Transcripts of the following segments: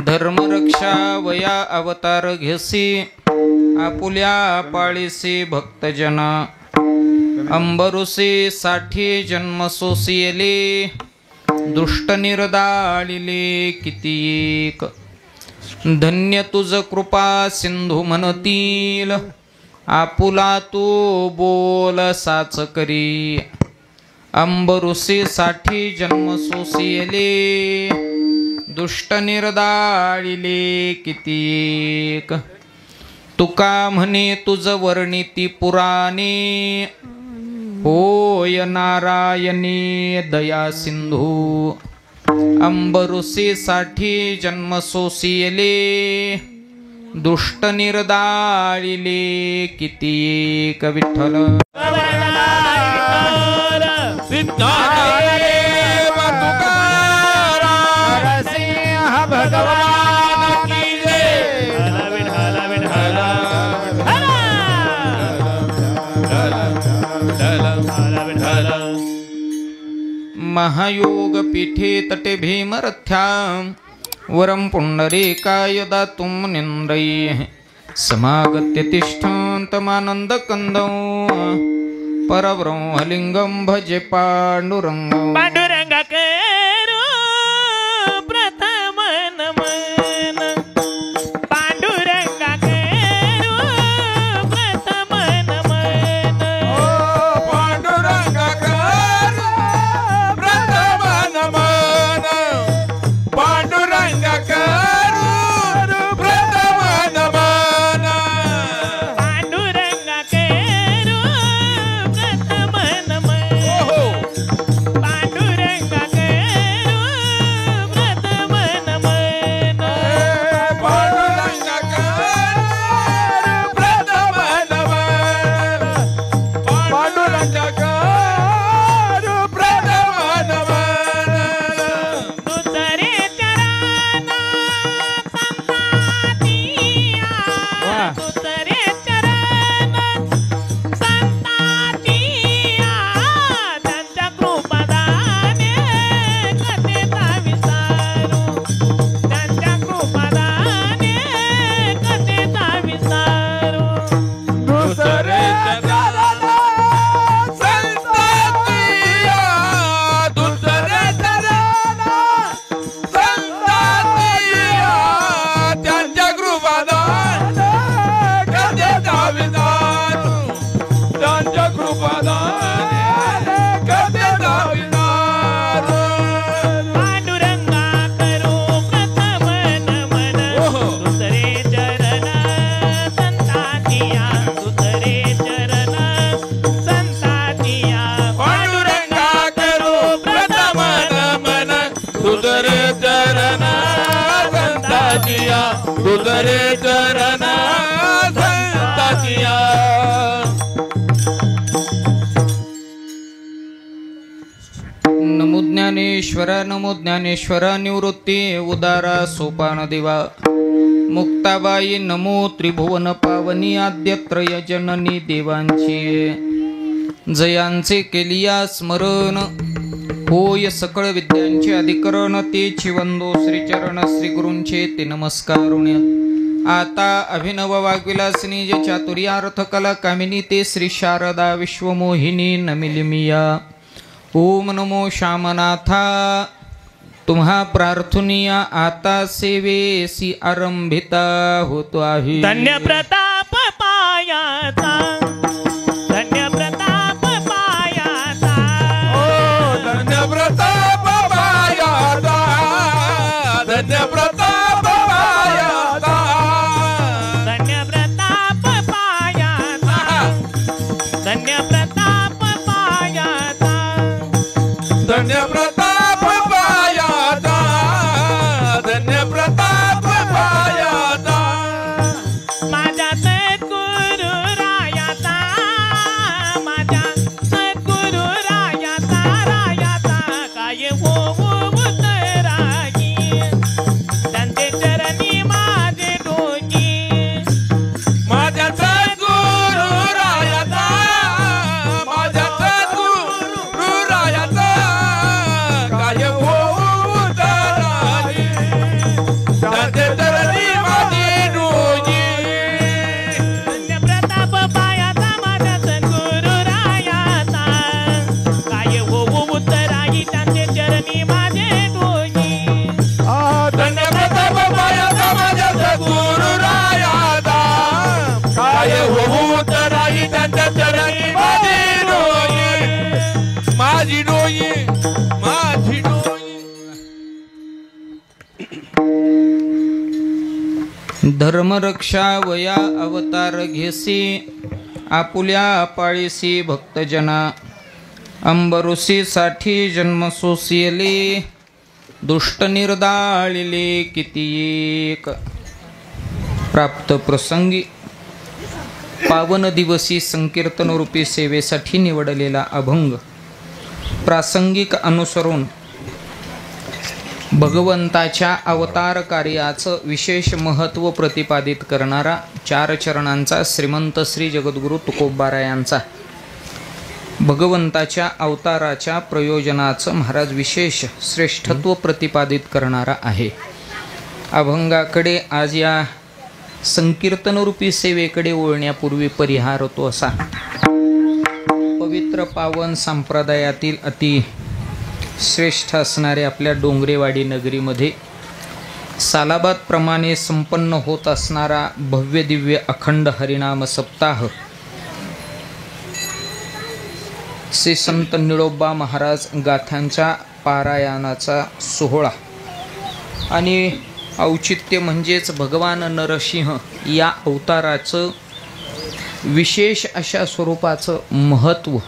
धर्मरक्षा वया अवतार घेसी आपुल्या पाळीसी भक्तजन अंबरुसी साठी जन्म सोसियले दुष्ट निर्दाळिले कितीक धन्य तुझ कृपा सिंधू म्हणतील आपुला तू बोल साच करी अंबरुसी साठी जन्म सोसियले दुष्ट निर्दाळिले कितीक तुका म्हणे तुझ वर्णिती पुराणे होय नारायणी दया सिंधू अंबरुसी साठी जन्म सोसियले दुष्ट निर्दाळिले कितीक विठ्ठल भगवान की जय महायोग पीठे तटे भीमरथ्या वरम पुंडरीकाय दातुं निंद्रैः समागत्य तिष्ठन्तमानन्द कंदौ परब्रह्मलिंगं भजे पांडुरंगं पांडुरंगाकेरो प्रथम नमन पांडुरंगाकेरो प्रथम नमन पांडुरंगाकेरो प्रथम नमन पांडुरंगाकेरो प्रथम नमन पांडुरंगाकेरो प्रथम नमन पांडुरंग तुझरे चरण संताजिया तुझरे चरण संताजिया नमो ज्ञानेश्वर निवृत्ती उदारा सोपान देवा मुक्ताबाई नमो त्रिभुवन पावनी आद्यत्रय जननी देवांची जयांचे केलिया स्मरण होय सकळ विद्यांचे अधिकरण तेची वंदो श्रीचरण श्री गुरूंचे ते नमस्कारुण्य आता अभिनव वाग्विलासिनी जे चातुर्यार्थ कला कामिनी ते श्री शारदा विश्वमोहिनी नमिलिमिया ओम नमो श्यामनाथा तुम्हा प्रार्थनीया आता सेवेसी आरंभिता होतो आहे धन्य प्रताप पायाचा धन्य प्रताप पायाचा ओ धन्य प्रताप पायाचा धन्य प्रताप पायाचा धन्य प्रताप पायाचा धन्य प्रताप पायाचा धन्य प्रताप पायाचा धन्य प्रताप पायाचा माझ्या सद्गुरु रायाचा माझ्या सद्गुरु रायाचा रायाचा काय होऊत रागी त्यांचे चरणी माझे डोकी माझ्या सद्गुरु रायाचा माझ्या सद्गुरु रायाचा काय होऊत रागी त्यांचे चरणी माझी डोकी धन्य प्रताप पायाचा माझ्या सद्गुरु रायाचा काय होऊत रागी त्यांचे चरणी माझे डोकी धन्य प्रताप पायाचा माझ्या सद्गुरु रायाचा काय होऊत राही त्यांच्या चरणी माझी डोई माझी डोई माझी डोई धर्मरक्षा वया अवतार घेसी आपुल्या पाळीसी भक्तजना अंबरुसी साठी जन्म सोसियले दुष्ट निर्दाळिले किती एक प्राप्त प्रसंगी पावन दिवसी संकीर्तन रूपी सेवेसाठी निवडलेला अभंग प्रासंगिक अनुसरून भगवंताच्या अवतार कार्याचं विशेष महत्त्व प्रतिपादित करणारा 4 चरणांचा श्रीमंत श्री जगद्गुरु तुकोबारायांचा भगवंताच्या अवताराच्या प्रयोजनाचं महाराज विशेष श्रेष्ठत्व प्रतिपादित करणारा आहे. अभंगाकडे आज या संकीर्तनरूपी सेवेकडे वळण्यापूर्वी परिहार होतो असा पवित्र पावन संप्रदायातील अति श्रेष्ठ असणारे आपल्या डोंगरेवाडी नगरीमध्ये सालाबादप्रमाणे संपन्न होत असणारा भव्य दिव्य अखंड हरिनाम सप्ताह श्री संत निळोबा महाराज गाथांच्या पारायणाचा सोहळा आणि औचित्य म्हणजेच भगवान नरसिंह या अवताराचं विशेष अशा स्वरूपाचं महत्त्व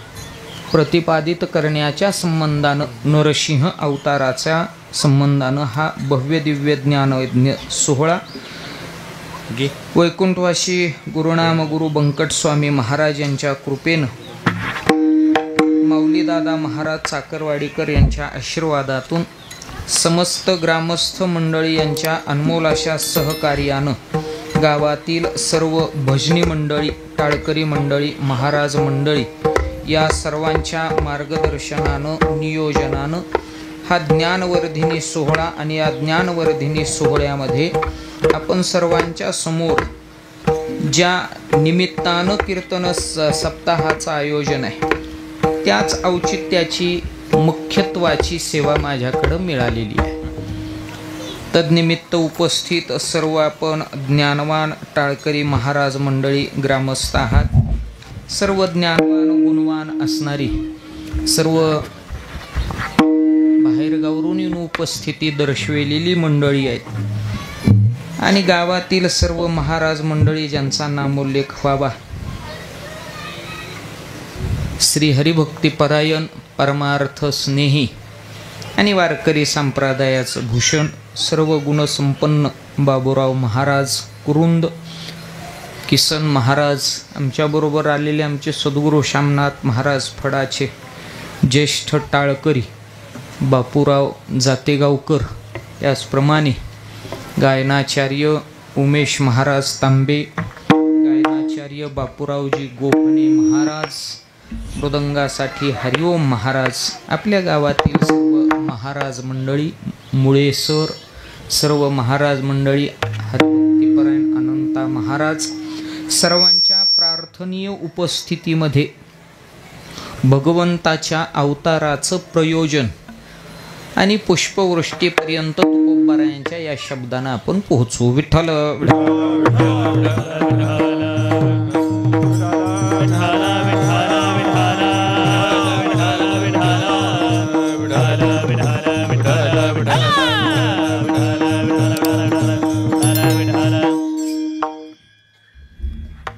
प्रतिपादित करण्याच्या संबंधानं नरसिंह अवताराच्या संबंधानं हा भव्य दिव्य ज्ञानयज्ञ सोहळा वैकुंठवासी गुरुनाम गुरु बंकट स्वामी महाराज यांच्या कृपेनं माऊलीदादा महाराज चाकरवाडीकर यांच्या आशीर्वादातून समस्त ग्रामस्थ मंडळी यांच्या अनमोल अशा सहकार्यानं गावातील सर्व भजनी मंडळी टाळकरी मंडळी महाराज मंडळी या सर्वांच्या मार्गदर्शनानं नियोजनानं हा ज्ञानवर्धिनी सोहळा आणि या ज्ञानवर्धिनी सोहळ्यामध्ये आपण सर्वांच्या समोर ज्या निमित्तानं कीर्तन सप्ताहाचं आयोजन आहे त्याच औचित्याची मुख्यत्वाची सेवा माझ्याकडं मिळालेली आहे. तद्निमित्त उपस्थित सर्व आपण ज्ञानवान टाळकरी महाराज मंडळी ग्रामस्थ आहात. सर्व ज्ञानवान गुणवान असणारी सर्व बाहेरगावरून उपस्थिती दर्शविलेली मंडळी आहेत आणि गावातील सर्व महाराज मंडळी ज्यांचा नामोल्लेख व्हावा. श्री हरिभक्तिपरायण परमार्थ स्नेही आणि वारकरी संप्रदायाचं भूषण सर्व गुणसंपन्न बाबूराव महाराज कुरुंद, किसन महाराज, आमच्याबरोबर आलेले आमचे सद्गुरू श्यामनाथ महाराज फडाचे, ज्येष्ठ टाळकरी बापूराव जातेगावकर, याचप्रमाणे गायनाचार्य उमेश महाराज तांबे, गायनाचार्य बापूरावजी गोपणे महाराज, मृदंगासाठी हरिओम महाराज, आपल्या गावातील सर्व महाराज मंडळी, मुळे सर, सर्व महाराज मंडळी, हरिभक्तिपरायण अनंता महाराज, सर्वांच्या प्रार्थनीय उपस्थितीमध्ये भगवंताच्या अवताराचं प्रयोजन आणि पुष्पवृष्टीपर्यंत तुकोबारायांच्या या शब्दांना आपण पोहोचू. विठ्ठल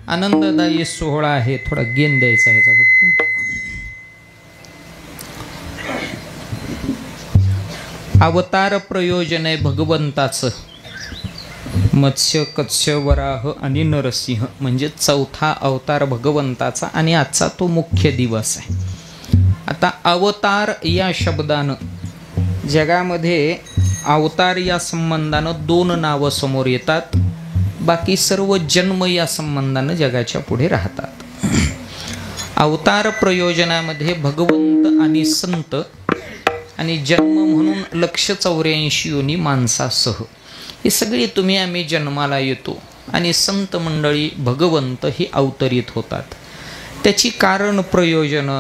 आनंददायी सोहळा आहे. थोडा गेन द्यायचा आहे फक्त. अवतार प्रयोजन आहे भगवंताचं. मत्स्य, कत्स्य, वराह आणि नरसिंह म्हणजे चौथा अवतार भगवंताचा आणि आजचा तो मुख्य दिवस आहे. आता अवतार या शब्दानं जगामध्ये अवतार या संबंधानं 2 नावं समोर येतात. बाकी सर्व जन्म या संबंधानं जगाच्या पुढे राहतात. अवतार प्रयोजनामध्ये भगवंत आणि संत आणि जन्म म्हणून 184 योनी माणसासह हे सगळे तुम्ही आम्ही जन्माला येतो आणि संत मंडळी भगवंत हे अवतरित होतात. त्याची कारण प्रयोजन,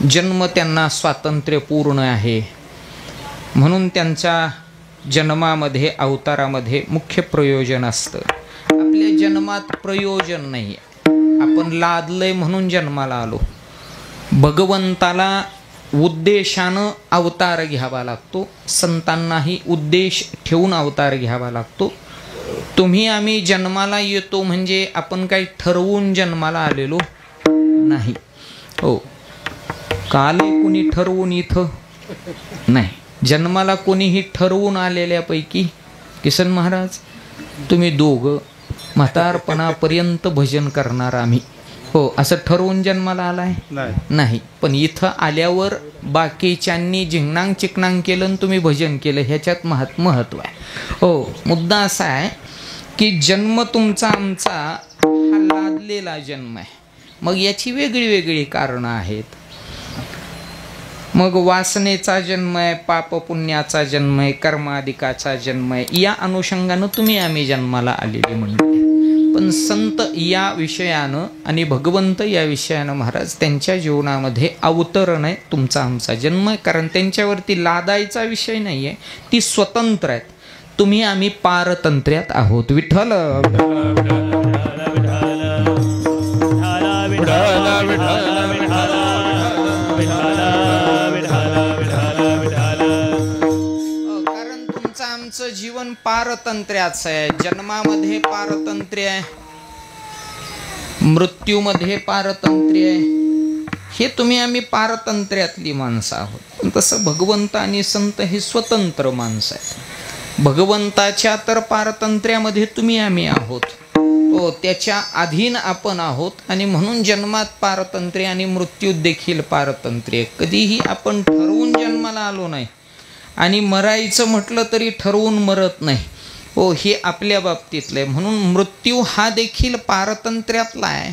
जन्म त्यांना स्वातंत्र्यपूर्ण आहे म्हणून त्यांच्या जन्मामध्ये अवतारामध्ये मुख्य प्रयोजन असतं. आपल्या जन्मात प्रयोजन नाही आहे, आपण लादलंय म्हणून जन्माला आलो. भगवंताला उद्देशानं अवतार घ्यावा लागतो, संतांनाही उद्देश ठेवून अवतार घ्यावा लागतो. तुम्ही आम्ही जन्माला येतो म्हणजे आपण काही ठरवून जन्माला आलेलो नाही. हो, काले कुणी ठरवून इथं नाही. जन्माला कोणीही ठरवून आलेल्यापैकी किसन महाराज तुम्ही दोघं म्हातारपणापर्यंत भजन करणार आम्ही, हो असं ठरवून जन्माला आलाय नाही. पण इथं आल्यावर बाकीच्यांनी झिंगणांग चिकणांग केलं आणि तुम्ही भजन केलं, ह्याच्यात महत्व आहे. हो, मुद्दा असा आहे की जन्म तुमचा आमचा हा लादलेला जन्म आहे. मग याची वेगळी वेगळी कारणं आहेत. मग वासनेचा जन्म आहे, पाप पुण्याचा जन्म आहे, कर्माधिकाचा जन्म आहे. या अनुषंगानं तुम्ही आम्ही जन्माला आलेली म्हणतो. पण संत या विषयानं आणि भगवंत या विषयानं महाराज त्यांच्या जीवनामध्ये अवतरण आहे तुमचा आमचा जन्म आहे. कारण त्यांच्यावरती लादायचा विषय नाही आहे, ती स्वतंत्र आहेत. तुम्ही आम्ही पारतंत्र्यात आहोत. विठ्ठल जीवन पारतंत्र्याचं आहे. जन्मामध्ये पारतंत्र्य आहे, मृत्यूमध्ये पारतंत्र्य आहे. हे तुम्ही आम्ही पारतंत्र्यातली माणसं आहोत. पण तसं भगवंत आणि संत हे स्वतंत्र माणसं आहेत. भगवंताच्या तर पारतंत्र्यामध्ये तुम्ही आम्ही आहोत, हो त्याच्या अधीन आपण आहोत आणि म्हणून जन्मात पारतंत्र्य आणि मृत्यूत देखील पारतंत्र्य. कधीही आपण ठरवून जन्माला आलो नाही आणि मरायचं म्हटलं तरी ठरवून मरत नाही. हो, हे आपल्या बाबतीतलं आहे. म्हणून मृत्यू हा देखील पारतंत्र्यातला आहे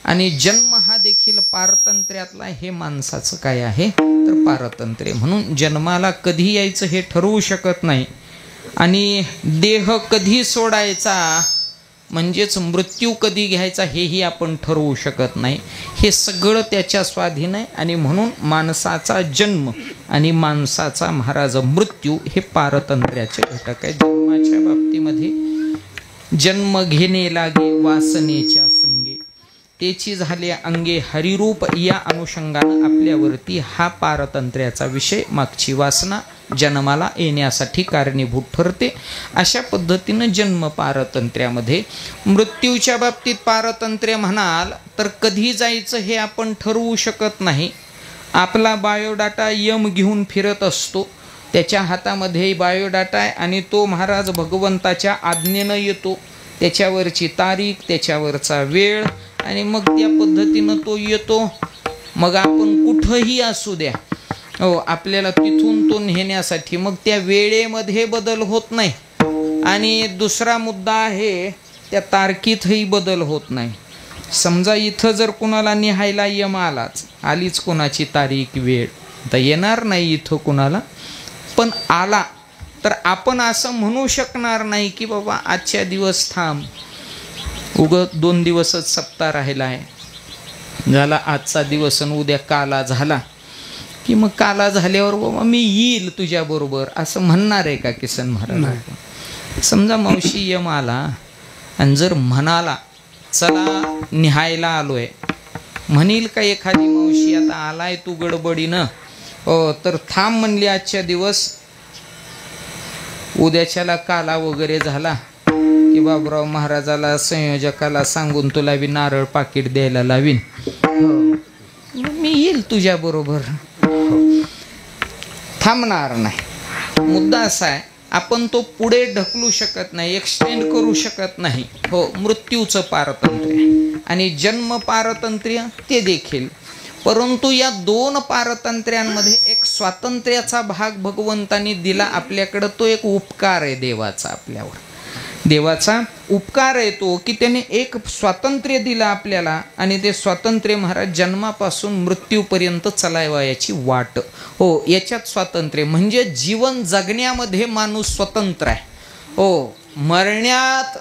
आणि जन्म हा देखील पारतंत्र्यातला आहे. हे माणसाचं काय आहे तर पारतंत्र्य. म्हणून जन्माला कधी यायचं हे ठरवू शकत नाही आणि देह कधी सोडायचा म्हणजेच मृत्यू कधी घ्यायचा हेही आपण ठरवू शकत नाही. हे सगळं त्याच्या स्वाधीन आहे आणि म्हणून माणसाचा जन्म आणि माणसाचा महाराज मृत्यू हे पारतंत्र्याचे घटक आहे. जन्माच्या बाबतीमध्ये जन्म घेणे लागे वासनेच्या संगे, तेची झाले अंगे हरिरूप. या अनुषंगानं आपल्यावरती हा पारतंत्र्याचा विषय, मागची वासना जन्माला येण्यासाठी कारणीभूत ठरते. अशा पद्धतीनं जन्म पारतंत्र्यामध्ये. मृत्यूच्या बाबतीत पारतंत्र्य म्हणाल तर कधी जायचं हे आपण ठरवू शकत नाही आपला बायोडाटा यम घेऊन फिरत असतो, त्याच्या हातामध्ये बायोडाटा आहे आणि तो महाराज भगवंताच्या आज्ञेनं येतो, त्याच्यावरची तारीख, त्याच्यावरचा वेळ, आणि मग त्या पद्धतीनं तो येतो. मग आपण कुठंही असू द्या, हो, आपल्याला तिथून तो नेण्यासाठी मग त्या वेळेमध्ये बदल होत नाही. आणि दुसरा मुद्दा आहे, त्या तारखेतही बदल होत नाही. समजा इथं जर कुणाला निहायला यम आलीच कोणाची तारीख वेळ, तर येणार नाही इथं कुणाला, पण आला तर आपण असं म्हणू शकणार नाही की बाबा आजच्या दिवस थांब, उगत 2 दिवसच सप्ताह राहिला आहे, झाला आजचा दिवस आणि उद्या काला झाला की मग काला झाल्यावर बाबा मी येईल तुझ्याबरोबर असं म्हणणार आहे का किसन महाराज? समजा मावशी यम आला आणि जर म्हणाला चला निहायला आलोय, म्हणील का एखादी मावशी आता आलाय तू गडबडीनं, तर थांब म्हणली आजच्या दिवस, उद्याच्याला काला वगैरे झाला की बाबूराव महाराजाला संयोजकाला सांगून तुला बी नारळ पाकिट द्यायला लावीन, मी येईल तुझ्या बरोबर, थांबणार नाही. मुद्दा असा आहे, आपण तो पुढे ढकलू शकत नाही, एक्सटेंड करू शकत नाही. हो, मृत्यूचं पारतंत्र्य आणि जन्म पारतंत्र्य ते देखील, परंतु या 2 पारतंत्र्यांमध्ये एक स्वातंत्र्याचा भाग भगवंतांनी दिला आपल्याकडं. तो एक उपकार आहे देवाचा, आपल्यावर देवाचा उपकार आहे तो, की त्याने एक स्वातंत्र्य दिलं आपल्याला, आणि ते स्वातंत्र्य महाराज जन्मापासून मृत्यूपर्यंत चालावयाची वाट. हो, याच्यात स्वातंत्र्य म्हणजे जीवन जगण्यामध्ये माणूस स्वतंत्र आहे. हो, मरण्यात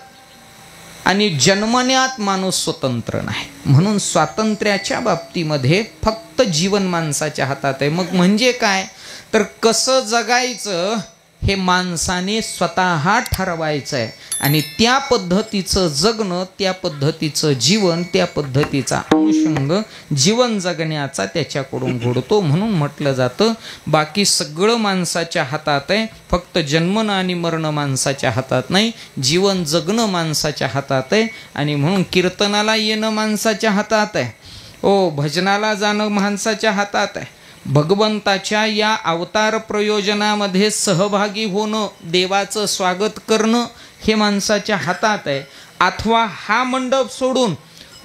आणि जन्मण्यात माणूस स्वतंत्र नाही. म्हणून स्वातंत्र्याच्या बाबतीमध्ये फक्त जीवन माणसाच्या हातात आहे. मग म्हणजे काय, तर कसं जगायचं हे माणसाने स्वतः ठरवायचं आहे, आणि त्या पद्धतीचं जगणं, त्या पद्धतीचं जीवन, त्या पद्धतीचा अनुषंग जीवन जगण्याचा त्याच्याकडून घडतो. म्हणून म्हटलं जातं बाकी सगळं माणसाच्या हातात आहे, फक्त जन्मणं आणि मरणं माणसाच्या हातात नाही, जीवन जगणं माणसाच्या हातात आहे. आणि म्हणून कीर्तनाला येणं माणसाच्या हातात आहे, ओ भजनाला जाणं माणसाच्या हातात आहे, भगवंताच्या या अवतार प्रयोजनामध्ये सहभागी होणं, देवाचं स्वागत करणं हे माणसाच्या हातात आहे. अथवा हा मंडप सोडून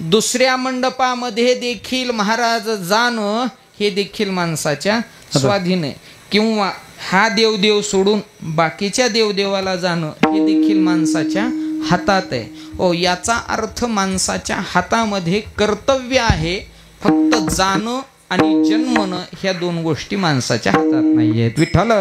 दुसऱ्या मंडपामध्ये देखील महाराज जाणं हे देखील माणसाच्या स्वाधीन आहे. किंवा हा देवदेव सोडून बाकीच्या देवदेवाला जाणं हे देखील माणसाच्या हातात आहे. ओ, याचा अर्थ माणसाच्या हातामध्ये कर्तव्य आहे, फक्त जाणं आणि जन्मणं ह्या 2 गोष्टी माणसाच्या हातात नाही आहेत. विठ्ठल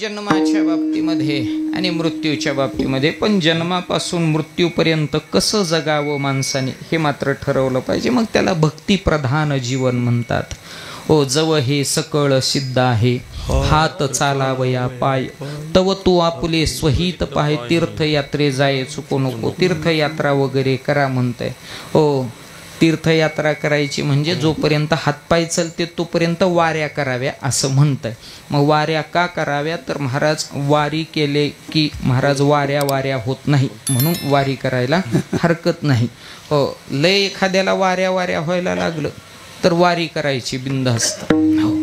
जन्माच्या बाबतीमध्ये आणि मृत्यूच्या बाबतीमध्ये, पण जन्मापासून मृत्यूपर्यंत कसं जगावं माणसाने हे मात्र ठरवलं पाहिजे. मग त्याला भक्तिप्रधान जीवन म्हणतात. ओ जव हे सकळ सिद्ध आहे, हात चालावया पाय, तव तू आपुले स्वहित पाय, तीर्थयात्रे जाये चुको नको. तीर्थयात्रा वगैरे करा म्हणतंय. ओ तीर्थयात्रा करायची म्हणजे जोपर्यंत हातपाय चलते तोपर्यंत वाऱ्या कराव्या असं म्हणतंय. मग वाऱ्या का कराव्या, तर महाराज वारी केले की महाराज वाऱ्या होत नाही, म्हणून वारी करायला हरकत नाही. हो, लय एखाद्याला वाऱ्या व्हायला लागलं तर वारी करायची बिनधास्त. हो,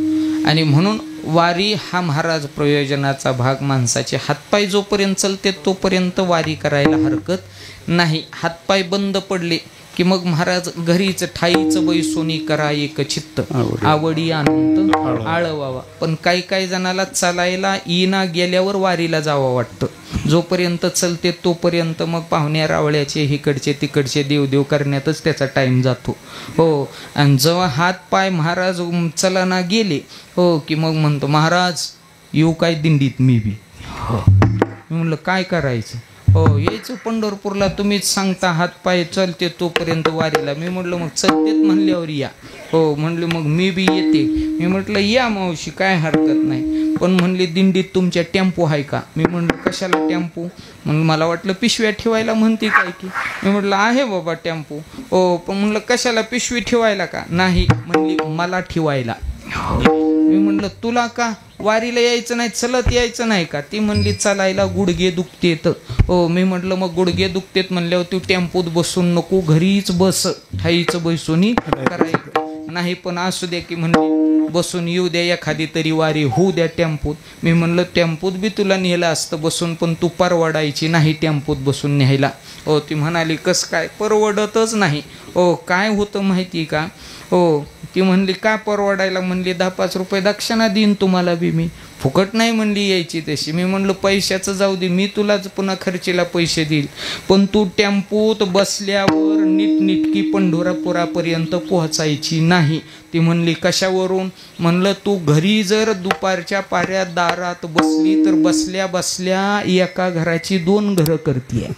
आणि म्हणून वारी हा महाराज प्रयोजनाचा भाग. माणसाचे हातपाय जोपर्यंत चलते तोपर्यंत वारी करायला हरकत नाही. हातपाय बंद पडले की मग महाराज घरीच ठाईचं बैसोनी करा एक चित्त, आवडी आनंद आळवावा. पण काही जणाला चालायला येणा गेल्यावर वारीला जावं वाटतं. जोपर्यंत चलते तोपर्यंत मग पाहुण्या रावळ्याचे इकडचे तिकडचे देवदेव करण्यातच त्याचा टाईम जातो. हो, आणि जेव्हा हात पाय महाराज चलाना गेले हो की मग म्हणतो महाराज येऊ काय दिंडीत मी बी. हो, मी म्हणलं काय करायचं, हो यायचं पंढरपूरला, तुम्हीच सांगता हातपाय चलते तोपर्यंत वारीला. मी म्हटलं मग चलतेत म्हणल्यावर या. हो म्हणले मग मी बी येते. मी म्हटलं या मावशी काय हरकत नाही, पण म्हणले दिंडीत तुमच्या टेम्पो आहे का? मी म्हटलं कशाला टेम्पो? म्हणून मला वाटलं पिशव्या ठेवायला म्हणते काय की. मी म्हटलं आहे बाबा टेम्पो. हो पण म्हणलं कशाला, पिशवी ठेवायला का? नाही म्हणली मला ठेवायला. मी म्हणलं तुला का? वारीला यायचं नाही, चलत यायचं नाही का? ती म्हणली चालायला गुडघे दुखतेत. हो मी म्हटलं मग गुडघे दुखतेत म्हणल्यावर तू टेम्पोत बसून नको, घरीच बस, ठाईच बैसून करायचं नाही. पण असू द्या की म्हणली, बसून येऊ द्या एखादी तरी वारी, होऊ द्या टेम्पोत. मी म्हणलं टेम्पोत बी तुला नेलं असतं बसून, पण तू परवडायची नाही टेम्पोत बसून न्यायला. हो ती म्हणाली कसं काय? परवडतच नाही. हो काय होतं माहिती का? हो ती म्हणली काय परवडायला? म्हणली 10-5 रुपये दक्षिणा देईन तुम्हाला बी मी, फुकट नाही म्हणली यायची तशी. मी म्हणलं पैशाचं जाऊ दे, मी तुलाच पुन्हा खर्चीला पैसे देईल, पण तू टेम्पोत बसल्यावर नीटनीटकी पंढरपुरापर्यंत पोहोचायची नाही. ती म्हणली कशावरून? म्हणलं तू घरी जर दुपारच्या पाऱ्यात दारात बसली तर बसल्या बसल्या एका घराची 2 घरं करतीये,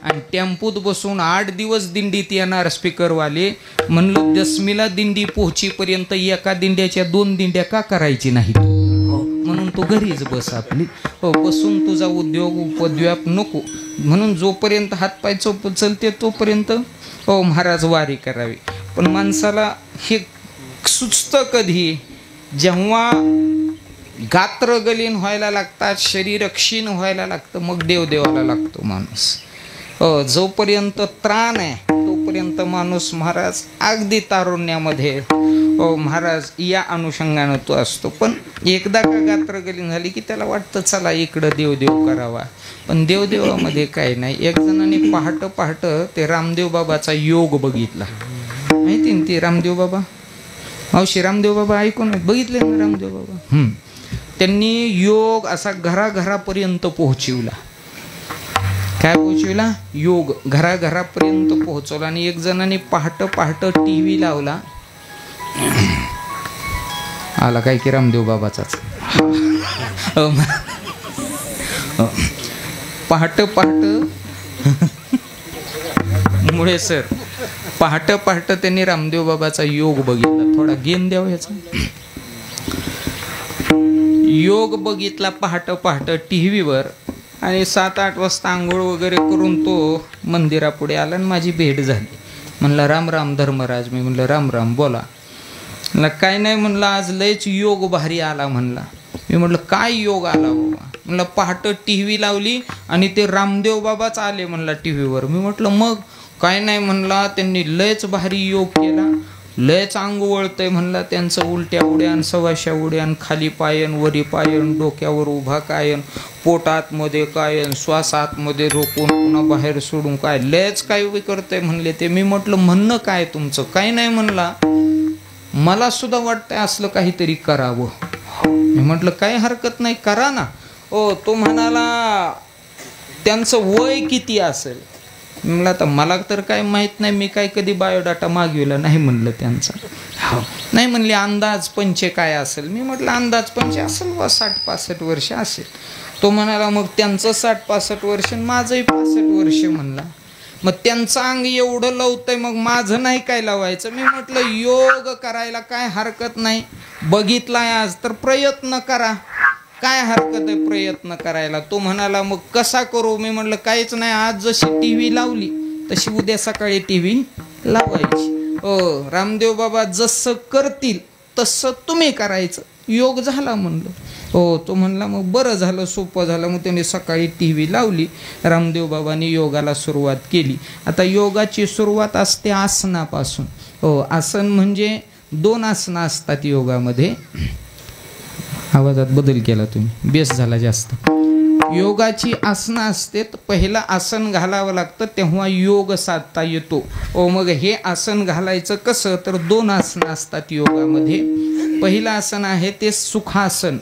आणि टेम्पोत बसून 8 दिवस दिंडीत येणार स्पीकरवाले. म्हणलं दशमीला दिंडी पोहोचीपर्यंत एका दिंड्याच्या 2 दिंड्या का करायची नाही? म्हणून तू घरीच बस आपली. हो बसून तुझा उद्योग उपद्व्याप नको, म्हणून जोपर्यंत हातपाय चलते तोपर्यंत हो महाराज वारी करावी. पण माणसाला हे सुचतं कधी? जेव्हा गात्र गलीन व्हायला लागतात, शरीर क्षीण व्हायला लागतं, मग देवाला लागतो माणूस. जोपर्यंत त्राण आहे तोपर्यंत माणूस महाराज अगदी तारुण्यामध्ये हो महाराज या अनुषंगानं तो असतो. पण एकदा का गात्र गलीन झाली की त्याला वाटतं चला इकडं देव करावा. पण देवामध्ये काय नाही. एक जणांनी पहाट ते रामदेव बाबाचा योग बघितला. माहिती ना ते रामदेव बाबा? मावशी रामदेव बाबा ऐकून बघितले ना रामदेव बाबा? त्यांनी योग असा घराघरापर्यंत पोहोचविला. काय पोहोचविला? योग घराघरापर्यंत पोहोचवला. आणि एक जणांनी पहाट TV लावला. आला काय की रामदेव बाबाचाच. पहाट मुळे सर पहाट त्यांनी रामदेव बाबाचा योग बघितला. थोडा गेम द्यावा ह्याचा. योग बघितला पहाट टीव्हीवर, आणि 7-8 वाजता आंघोळ वगैरे करून तो मंदिरापुढे आला आणि माझी भेट झाली. म्हणलं राम राम धर्मराज. मी म्हणलं राम राम बोला. म्हणलं काय नाही म्हणलं आज लयच योग भारी आला म्हणला. मी म्हटलं काय योग आला बाबा? म्हणलं पहाट TV लावली आणि ते रामदेव बाबाच आले म्हणला टीव्हीवर. मी म्हटलं मग? काय नाही म्हणला त्यांनी लयच भारी योग केला, लयच अंग वळतंय म्हणला त्यांचं. उलट्या उड्यान, सवाशा उड्यान, खाली पायन, वरी पायन, डोक्यावर उभा कायन, पोट आतमध्ये कायन, श्वास आतमध्ये रोखून पुन्हा बाहेर सोडून, काय लयच काय उभी करतंय म्हणले ते. मी म्हटलं म्हणणं काय तुमचं? काही नाही म्हणला, मला सुद्धा वाटतंय असलं काहीतरी करावं. मी म्हटलं काही हरकत नाही करा ना. ओ तो म्हणाला त्यांचं वय किती असेल? म्हणलं आता मला तर काय माहीत नाही, मी काय कधी बायोडाटा मागविला नाही म्हणलं त्यांचा. नाही म्हणले अंदाज पंचे काय असेल? मी म्हटलं अंदाज पंचे असेल 60-65 वर्ष असेल. तो म्हणाला मग त्यांचं 60-65 वर्ष माझंही 65 वर्ष म्हणला. मग त्यांचं अंग एवढं लावतंय मग माझं नाही काय लावायचं? मी म्हटलं योग करायला काय हरकत नाही, बघितलाय आज तर प्रयत्न करा, काय हरकत आहे प्रयत्न करायला? तो म्हणाला मग कसा करू? मी म्हटलं काहीच नाही, आज जशी TV लावली तशी उद्या सकाळी TV लावायची. रामदेव बाबा जसं करतील तसं तुम्ही करायचं, योग झाला म्हणलं. तो म्हणला मग बरं झालं, सोपं झालं. मग त्यांनी सकाळी TV लावली, रामदेव बाबांनी योगाला सुरुवात केली. आता योगाची सुरुवात असते आसनापासून. आसन म्हणजे 2 आसनं असतात योगामध्ये. आवाजात बदल केला तुम्ही, बेस झाला जास्त. योगाची आसनं असते, पहिलं आसन घालावं लागतं तेव्हा योग साधता येतो. मग हे आसन घालायचं कसं? तर 2 आसनं असतात योगामध्ये. पहिलं आसन आहे ते सुखासन.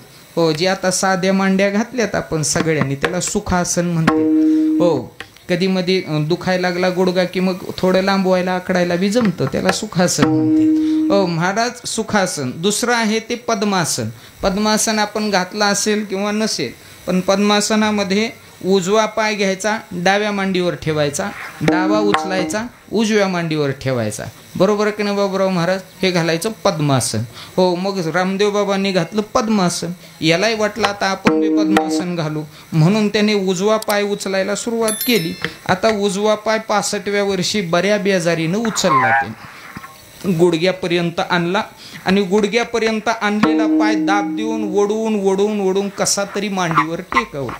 जे आता साध्या मांड्या घातल्यात आपण सगळ्यांनी, त्याला सुखासन म्हणते. कधी मध्ये दुखायला लागला गुडगा की मग थोडं लांबवायला आकडायला बी जमतं, त्याला सुखासन म्हणते. महाराज सुखासन. दुसरं आहे ते पद्मासन. पद्मासन आपण घातला असेल किंवा नसेल, पण पद्मासनामध्ये उजवा पाय घ्यायचा, डाव्या मांडीवर ठेवायचा, डावा उचलायचा, उजव्या मांडीवर ठेवायचा. बरोबर की नाही बाबूराव महाराज? हे घालायचं पद्मासन. हो, मग रामदेव बाबांनी घातलं पद्मासन. यालाही वाटलं आता आपण बी पद्मासन घालू, म्हणून त्याने उजवा पाय उचलायला सुरुवात केली. आता उजवा पाय 65व्या वर्षी बऱ्या बेजारीनं उचलला. ते गुडघ्यापर्यंत आणला आणि गुडघ्यापर्यंत आणलेला पाय दाब देऊन वडून कसा तरी मांडीवर टेकवला.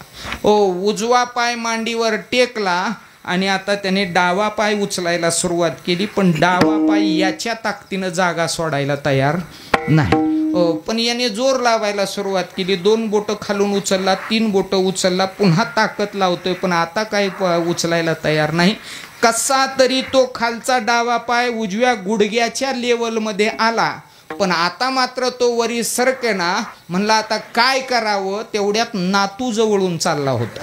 ओ, उजवा पाय मांडीवर टेकला आणि आता त्याने डावा पाय उचलायला सुरुवात केली, पण डावा पाय याच्या ताकदीनं जागा सोडायला तयार नाही. पण याने जोर लावायला सुरुवात केली. 2 बोटं खालून उचलला, 3 बोटं उचलला, पुन्हा ताकद लावतोय, पण आता काही उचलायला तयार नाही. कसा तरी तो खालचा डावा पाय उजव्या गुडघ्याच्या लेवलमध्ये आला, पण आता मात्र तो वरी सरकेना. म्हणला आता काय करावं, तेवढ्यात नातू जवळून चालला होता.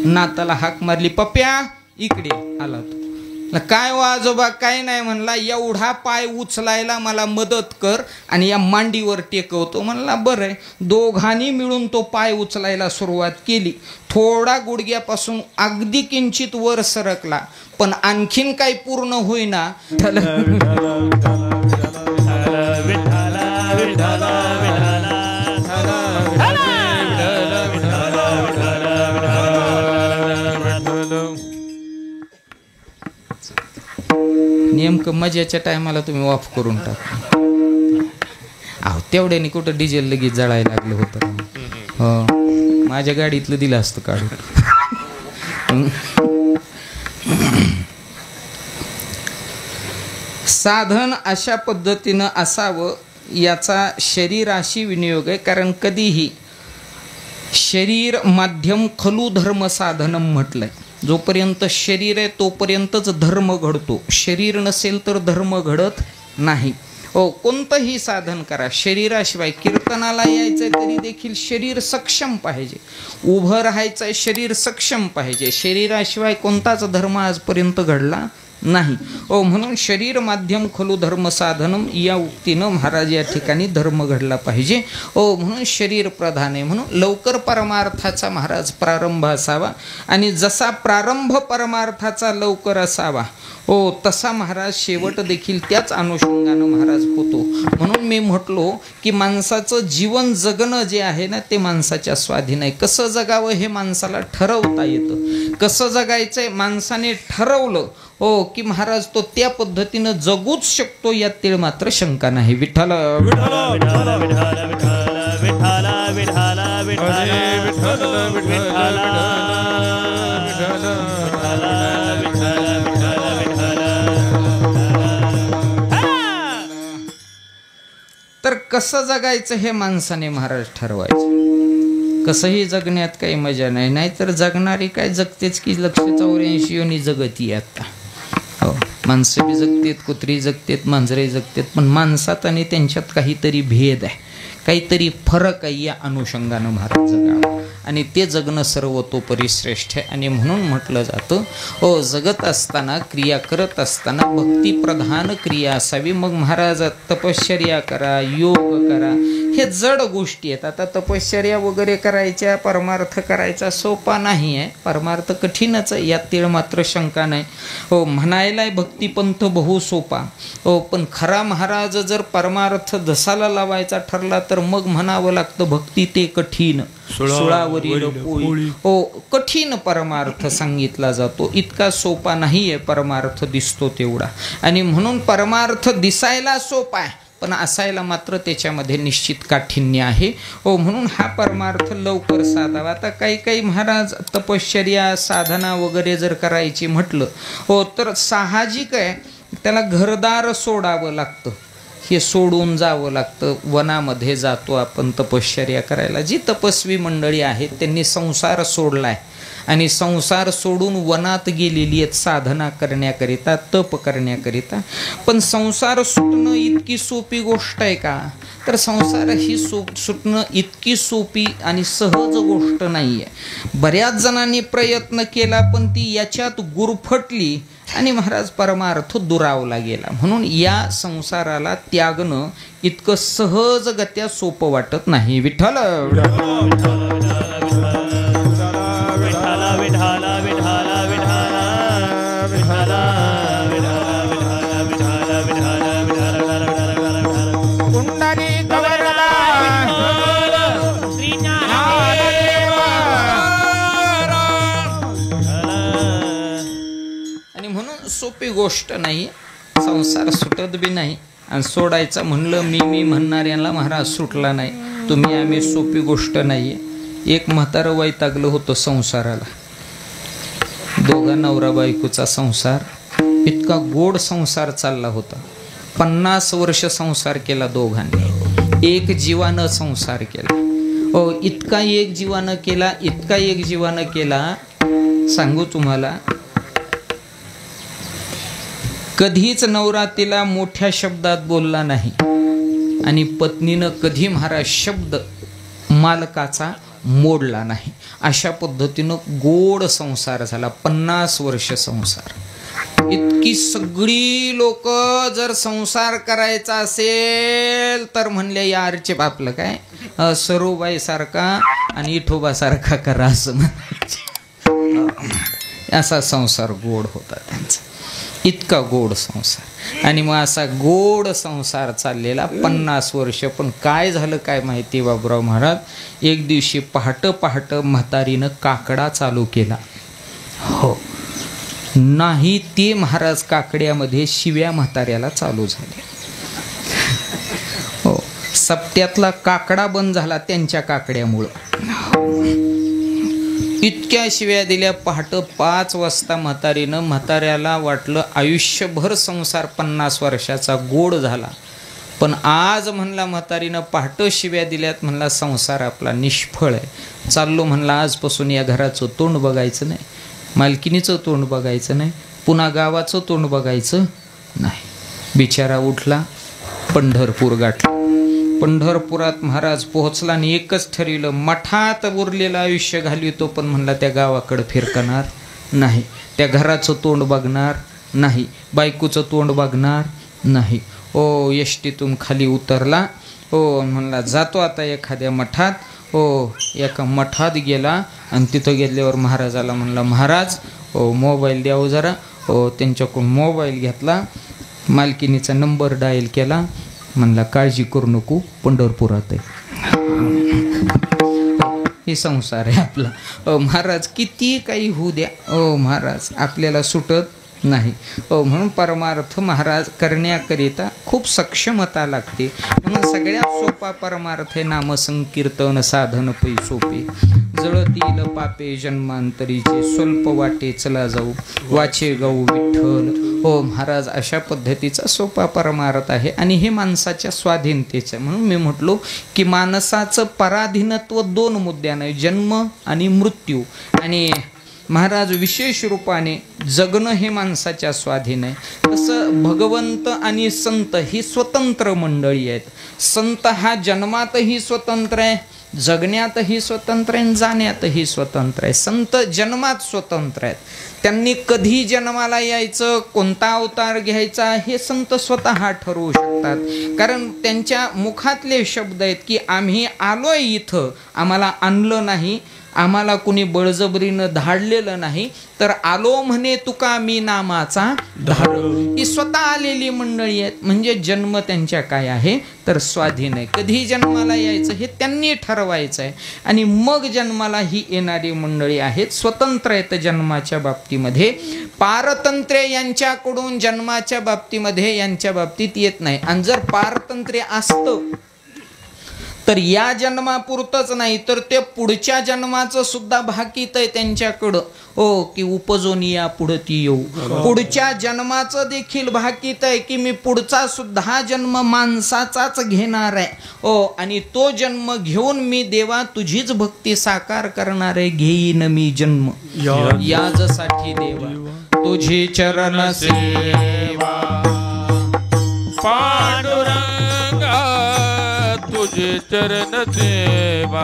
नाताला हाक मारली, पप्या इकडे आला. तो काय व आजोबा? काय नाही. म्हणला एवढा पाय उचलायला मला मदत कर आणि या मांडीवर टेकवतो. म्हणला बरं आहे. दोघांनी मिळून तो पाय उचलायला सुरुवात केली. थोडा गुडघ्यापासून अगदी किंचित वर सरकला, पण आणखीन काही पूर्ण होईना. नेमकं मजाच्या टायमाला तुम्ही ऑफ करून टाक. अहो, तेवढ्याने कुठं डिझेल लगेच जळायला लागलं होतं. हो, माझ्या गाडीतलं दिलं असतं काढून. साधन अशा पद्धतीनं असावं याचा शरीराशी विनियोग आहे. कारण कधीही शरीर माध्यम खलु धर्म साधनम म्हटलंय. जोपर्यंत शरीर आहे तोपर्यंतच धर्म घडतो. शरीर नसेल तर धर्म घडत नाही. हो, कोणतंही साधन करा, शरीराशिवाय. कीर्तनाला यायचंय तरी देखील शरीर सक्षम पाहिजे. उभं राहायचंय, शरीर सक्षम पाहिजे. शरीराशिवाय कोणताच धर्म आजपर्यंत घडला नाही. ओ, म्हणून शरीर माध्यम खलु धर्म साधनम या उक्तीनं महाराज या ठिकाणी धर्म घडला पाहिजे. ओ, म्हणून शरीर प्रधान आहे. म्हणून लवकर परमार्थाचा महाराज प्रारंभ असावा, आणि जसा प्रारंभ परमार्थाचा लवकर असावा, हो, तसा महाराज शेवट देखील त्याच अनुषंगानं महाराज होतो. म्हणून मी म्हटलो की माणसाचं जीवन जगणं जे आहे ना, ते माणसाच्या स्वाधीन आहे. कसं जगावं हे माणसाला ठरवता येतं. कसं जगायचंय माणसाने ठरवलं, हो, की महाराज तो त्या पद्धतीनं जगूच शकतो, यात तीळ मात्र शंका नाही. विठ्ठल तर कसं जगायचं हे माणसाने महाराज ठरवायचं. कसंही जगण्यात काही मजा नाही. नाहीतर जगणारी काय जगतेच की 184 योनी जगती आता. हो, माणसं बी जगतेत, कुत्री जगतेत, मांजरे जगतेत, पण माणसात आणि त्यांच्यात काहीतरी भेद आहे, काहीतरी फरक आहे. या अनुषंगानं महाराज जगावं, आणि ते जगणं सर्वतोपरी श्रेष्ठ आहे. आणि म्हणून म्हटलं जातं, हो, जगत असताना, क्रिया करत असताना भक्तिप्रधान क्रिया असावी. मग महाराज तपश्चर्या करा, योग करा, हे जड गोष्टी आहेत. आता तपश्चर्या वगैरे करायच्या, परमार्थ करायचा सोपा नाही आहे. परमार्थ कठीणच आहे, यात तीळ मात्र शंका नाही. हो, म्हणायला भक्तिपंथ बहु सोपा. हो, पण खरा महाराज जर परमार्थ दसाला लावायचा ठरला तर मग म्हणावं लागतं भक्ती ते कठीण, सुळावरील पोळी. हो, कठीण परमार्थ सांगितला जातो. इतका सोपा नाही आहे परमार्थ दिसतो तेवढा. आणि म्हणून परमार्थ दिसायला सोपा आहे, पण असायला मात्र त्याच्यामध्ये निश्चित काठिण्य आहे. हो, म्हणून हा परमार्थ लवकर साधावा. आता काही काही महाराज तपश्चर्या साधना वगैरे जर करायची म्हटलं, हो, तर साहजिक आहे त्याला घरदार सोडावं लागतं. हे सोडून जावं लागतं. वनामध्ये जातो आपण तपश्चर्या करायला. जी तपस्वी मंडळी आहेत त्यांनी संसार सोडलाय आणि संसार सोडून वनात गेलेली आहेत साधना करण्याकरिता, तप करण्याकरिता. पण संसार सुटणं इतकी सोपी गोष्ट आहे का? तर संसार ही सुटणं इतकी सोपी आणि सहज गोष्ट नाही आहे. बऱ्याच जणांनी प्रयत्न केला, पण ती याच्यात गुरफटली आणि महाराज परमार्थ दुरावला गेला. म्हणून या संसाराला त्यागणं इतकं सहजगत्या सोपं वाटत नाही. विठ्ठल सोपी गोष्ट नाही. संसार सुटत बी नाही आणि सोडायचा म्हणलं मी म्हणणाऱ्यांना महाराज सुटला नाही. तुम्ही आम्ही सोपी गोष्ट नाही. एक म्हातारं वैतागलं होतं संसाराला. दोघा नवरा बायकोचा संसार इतका गोड संसार चालला होता. 50 वर्ष संसार केला दोघांनी. एक जीवानं संसार केला. हो, इतका एक जीवानं केला सांगू तुम्हाला. कधीच नवरा तिला मोठ्या शब्दात बोलला नाही आणि पत्नीनं कधी महाराज शब्द मालकाचा मोडला नाही. अशा पद्धतीनं गोड संसार झाला. 50 वर्ष संसार. इतकी सगळी लोक जर संसार करायचा असेल तर म्हणले यारचे बापलं काय सरूबाई सारखा आणि इठोबा सारखा करा असं म्हणायचे. असा संसार गोड होता त्यांचा. इतका गोड संसार. आणि मग असा गोड संसार चाललेला 50 वर्ष. पण काय झालं काय माहिती बाबूराव महाराज. एक दिवशी पहाट म्हातारीनं काकडा चालू केला. हो नाही ते महाराज काकड्यामध्ये शिव्या म्हाताऱ्याला चालू झाल्या. हो सप्त्यातला काकडा बंद झाला त्यांच्या काकड्यामुळं. इतक्या शिव्या दिल्या. पहाटे 5 वाजता म्हाताऱ्याला वाटलं आयुष्यभर संसार 50 वर्षाचा गोड झाला. पण आज म्हणला म्हातारीनं पहाटे शिव्या दिल्यात. म्हणला संसार आपला निष्फळ आहे. चाललो म्हणला आजपासून या घराचं तोंड बघायचं नाही, मालकिनीचं तोंड बघायचं नाही, पुन्हा गावाचं तोंड बघायचं नाही. बिचारा उठला, पंढरपूर गाठला. पंढरपुरात महाराज पोहोचला आणि एकच ठरविलं मठात उरलेलं आयुष्य घालवितो. पण म्हणला त्या गावाकडं फिरकणार नाही, त्या घराचं तोंड बघणार नाही, बायकोचं तोंड बघणार नाही. ओ एसटीतून खाली उतरला. हो म्हणला जातो आता एखाद्या मठात. हो एका मठात गेला आणि तिथं गेल्यावर महाराजाला म्हणला महाराज हो मोबाईल द्यावं जरा. हो त्यांच्याकडून मोबाईल घेतला, मालकिनीचा नंबर डायल केला. म्हणला काळजी करू नको पंढरपुरात आहे. हे संसार आहे आपला. महाराज किती काही होऊ द्या महाराज आपल्याला सुटत नाही. म्हणून परमार्थ महाराज करण्याकरिता खूप सक्षमता लागते. म्हणून सगळ्यात सोपा परमार्थ आहे नामसंकीर्तन साधन पै सोपे. जळतील पापे जन्मांतरीचे स्वल्प वाटे चला जाऊ वाचे गाऊ विठ्ठल. हो महाराज अशा पद्धतीचा सोपा परमार्थ आहे. आणि हे माणसाच्या स्वाधीनतेचं. म्हणून मी म्हटलो की माणसाचं पराधीनत्व 2 मुद्द्यानं जन्म आणि मृत्यू. आणि महाराज विशेष रूपाने जगणं हे माणसाच्या स्वाधीन आहे. तसं भगवंत आणि संत ही स्वतंत्र मंडळी आहेत. संत हा जन्मातही स्वतंत्र आहे, जगण्यातही स्वतंत्र आहे, जाण्यातही स्वतंत्र आहे. संत जन्मात स्वतंत्र आहेत. त्यांनी कधी जन्माला यायचं, कोणता अवतार घ्यायचा हे संत स्वतः ठरवू शकतात. कारण त्यांच्या मुखातले शब्द आहेत की आम्ही आलोय इथं, आम्हाला आणलं नाही, आम्हाला कुणी बळजबरीनं धाडलेलं नाही, तर आलो म्हणे तुका मी नामाचा धाड. ही स्वतः आलेली मंडळी आहेत. म्हणजे जन्म त्यांच्या काय आहे तर स्वाधीन आहे. कधी जन्माला यायचं हे त्यांनी ठरवायचं आहे. आणि मग जन्माला ही येणारी मंडळी आहेत, स्वतंत्र आहेत जन्माच्या बाबतीमध्ये. पारतंत्र्य यांच्याकडून जन्माच्या बाबतीमध्ये यांच्या बाबतीत येत नाही. आणि जर पारतंत्र्य असतं तर या जन्मापुरतंच नाही तर ते पुढच्या जन्माचं सुद्धा भाकीत आहे त्यांच्याकडं. हो की उपजून या पुढं ती येऊ. पुढच्या जन्माचं देखील भाकीत आहे की मी पुढचा सुद्धा जन्म माणसाचाच घेणार आहे. हो आणि तो जन्म घेऊन मी देवा तुझीच भक्ती साकार करणार आहे. घेईन मी जन्म याजसाठी देवा तुझी चरण सेवा. पांडुरंगा तुझे चरण सेवा.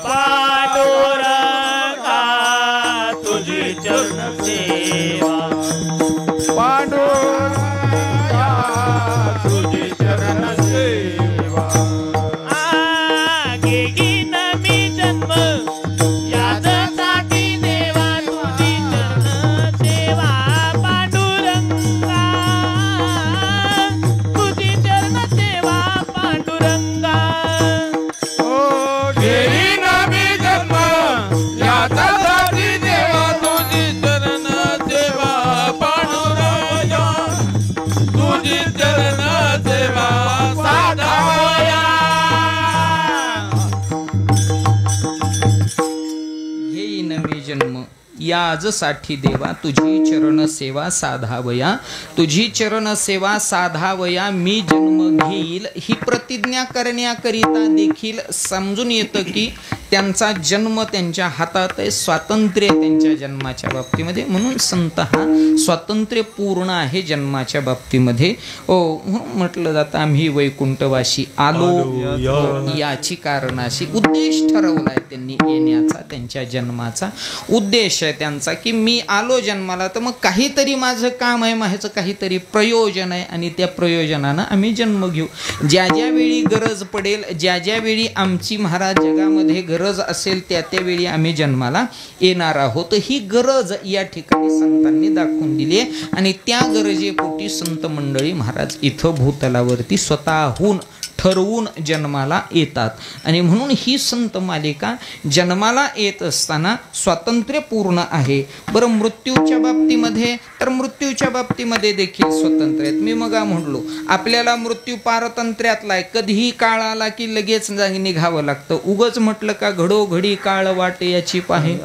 पांडुरंगा तुझे चरण सेवा. पांडुरंगा तुझे चरण सेवा. घेईन मी जन्म यासाठी देवा तुझी चरण सेवा. पांडुरंगा तुझी चरण सेवा. पांडुरंगा घेईन मी जन्म यासाठी देवा तुझी चरण सेवा. पांडुरंगा याजसाठी देवा तुझी चरण सेवा साधावया, तुझी चरण सेवा साधावया मी जन्म घेईल. ही प्रतिज्ञा करण्याकरिता देखील समजून येतं की त्यांचा जन्म त्यांच्या हातात आहे, स्वातंत्र्य त्यांच्या जन्माच्या बाबतीमध्ये. म्हणून संत हा स्वातंत्र्य पूर्ण आहे जन्माच्या बाबतीमध्ये. म्हटलं जातं आम्ही वैकुंठवासी आलो याची कारणाशी उद्देश ठरवलाय त्यांनी येण्याचा. त्यांच्या जन्माचा उद्देश आहे त्यांचा की मी आलो जन्माला तर मग काहीतरी माझं काम आहे, माझं काहीतरी प्रयोजन आहे आणि त्या प्रयोजनानं आम्ही जन्म घेऊ. ज्या ज्या वेळी गरज पडेल, ज्या ज्या वेळी आमची महाराज जगामध्ये गरज असेल त्या त्यावेळी आम्ही जन्माला येणार आहोत. ही गरज या ठिकाणी संतांनी दाखवून दिली आहे आणि त्या गरजेपोटी संत मंडळी महाराज इथं भूतलावरती स्वतःहून ठरवून जन्माला येतात. आणि म्हणून ही संत मालिका जन्माला येत असताना स्वातंत्र्य पूर्ण आहे. बरं, मृत्यूच्या बाबतीमध्ये तर मृत्यूच्या बाबतीमध्ये देखील स्वतंत्र आहेत. मी मग म्हणलो आपल्याला मृत्यू पारतंत्र्यातला आहे. कधीही काळ आला की लगेच निघावं लागतं. उगच म्हटलं का घडोघडी काळ वाट याची पाहे,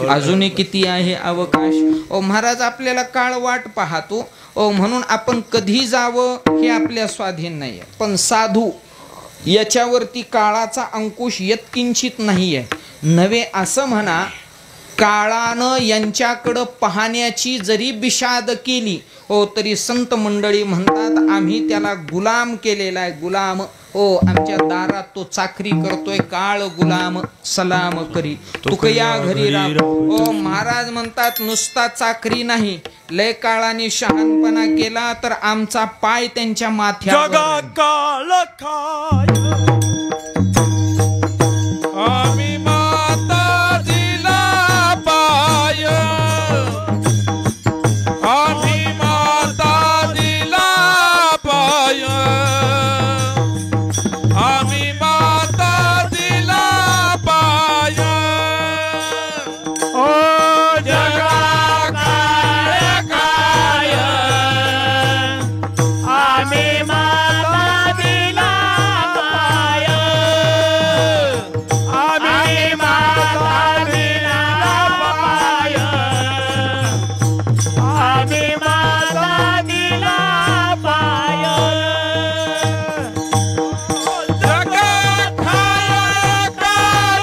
अजूनही किती आहे अवकाश. महाराज आपल्याला काळ वाट पाहतो म्हणून आपण कधी जावं हे आपल्या स्वाधीन नाही आहे. पण साधू याच्यावरती काळाचा अंकुश यत्किंचित नाही आहे. नव्हे असं म्हणा, काळानं यांच्याकडं पाहण्याची जरी बिशाद केली तरी संत मंडळी म्हणतात आम्ही त्याला गुलाम केलेला आहे. गुलाम आमच्या दारात तो चाकरी करतोय. काळ गुलाम सलाम करी तुकया घरी राम. महाराज म्हणतात नुसता चाकरी नाही, लय काळाने शहाणपणा केला तर आमचा पाय त्यांच्या माथ्यावर. काळ खाय आम्ही माता दिला पाय, आम्ही माता दिला पाय, आम्ही माता दिला पाय. ओ जगा काळ काय आम्ही माता दिला पाय, आम्ही माता दिला पाय, आम्ही माता दिला पाय. जगात खाय काळ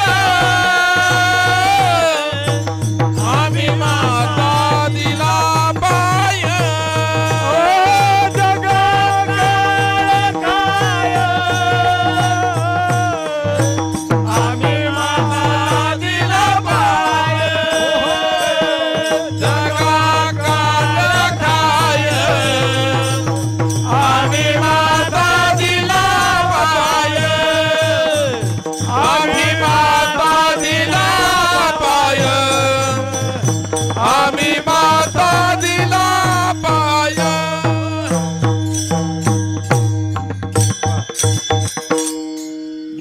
आम्ही माता दिला पाय. ओ जगा काळ काय आम्ही माता दिला पाय. जगा काळ खाय आम्ही माता दिला पाय, आम्ही माता दिला पाय, आम्ही माता दिला पाय.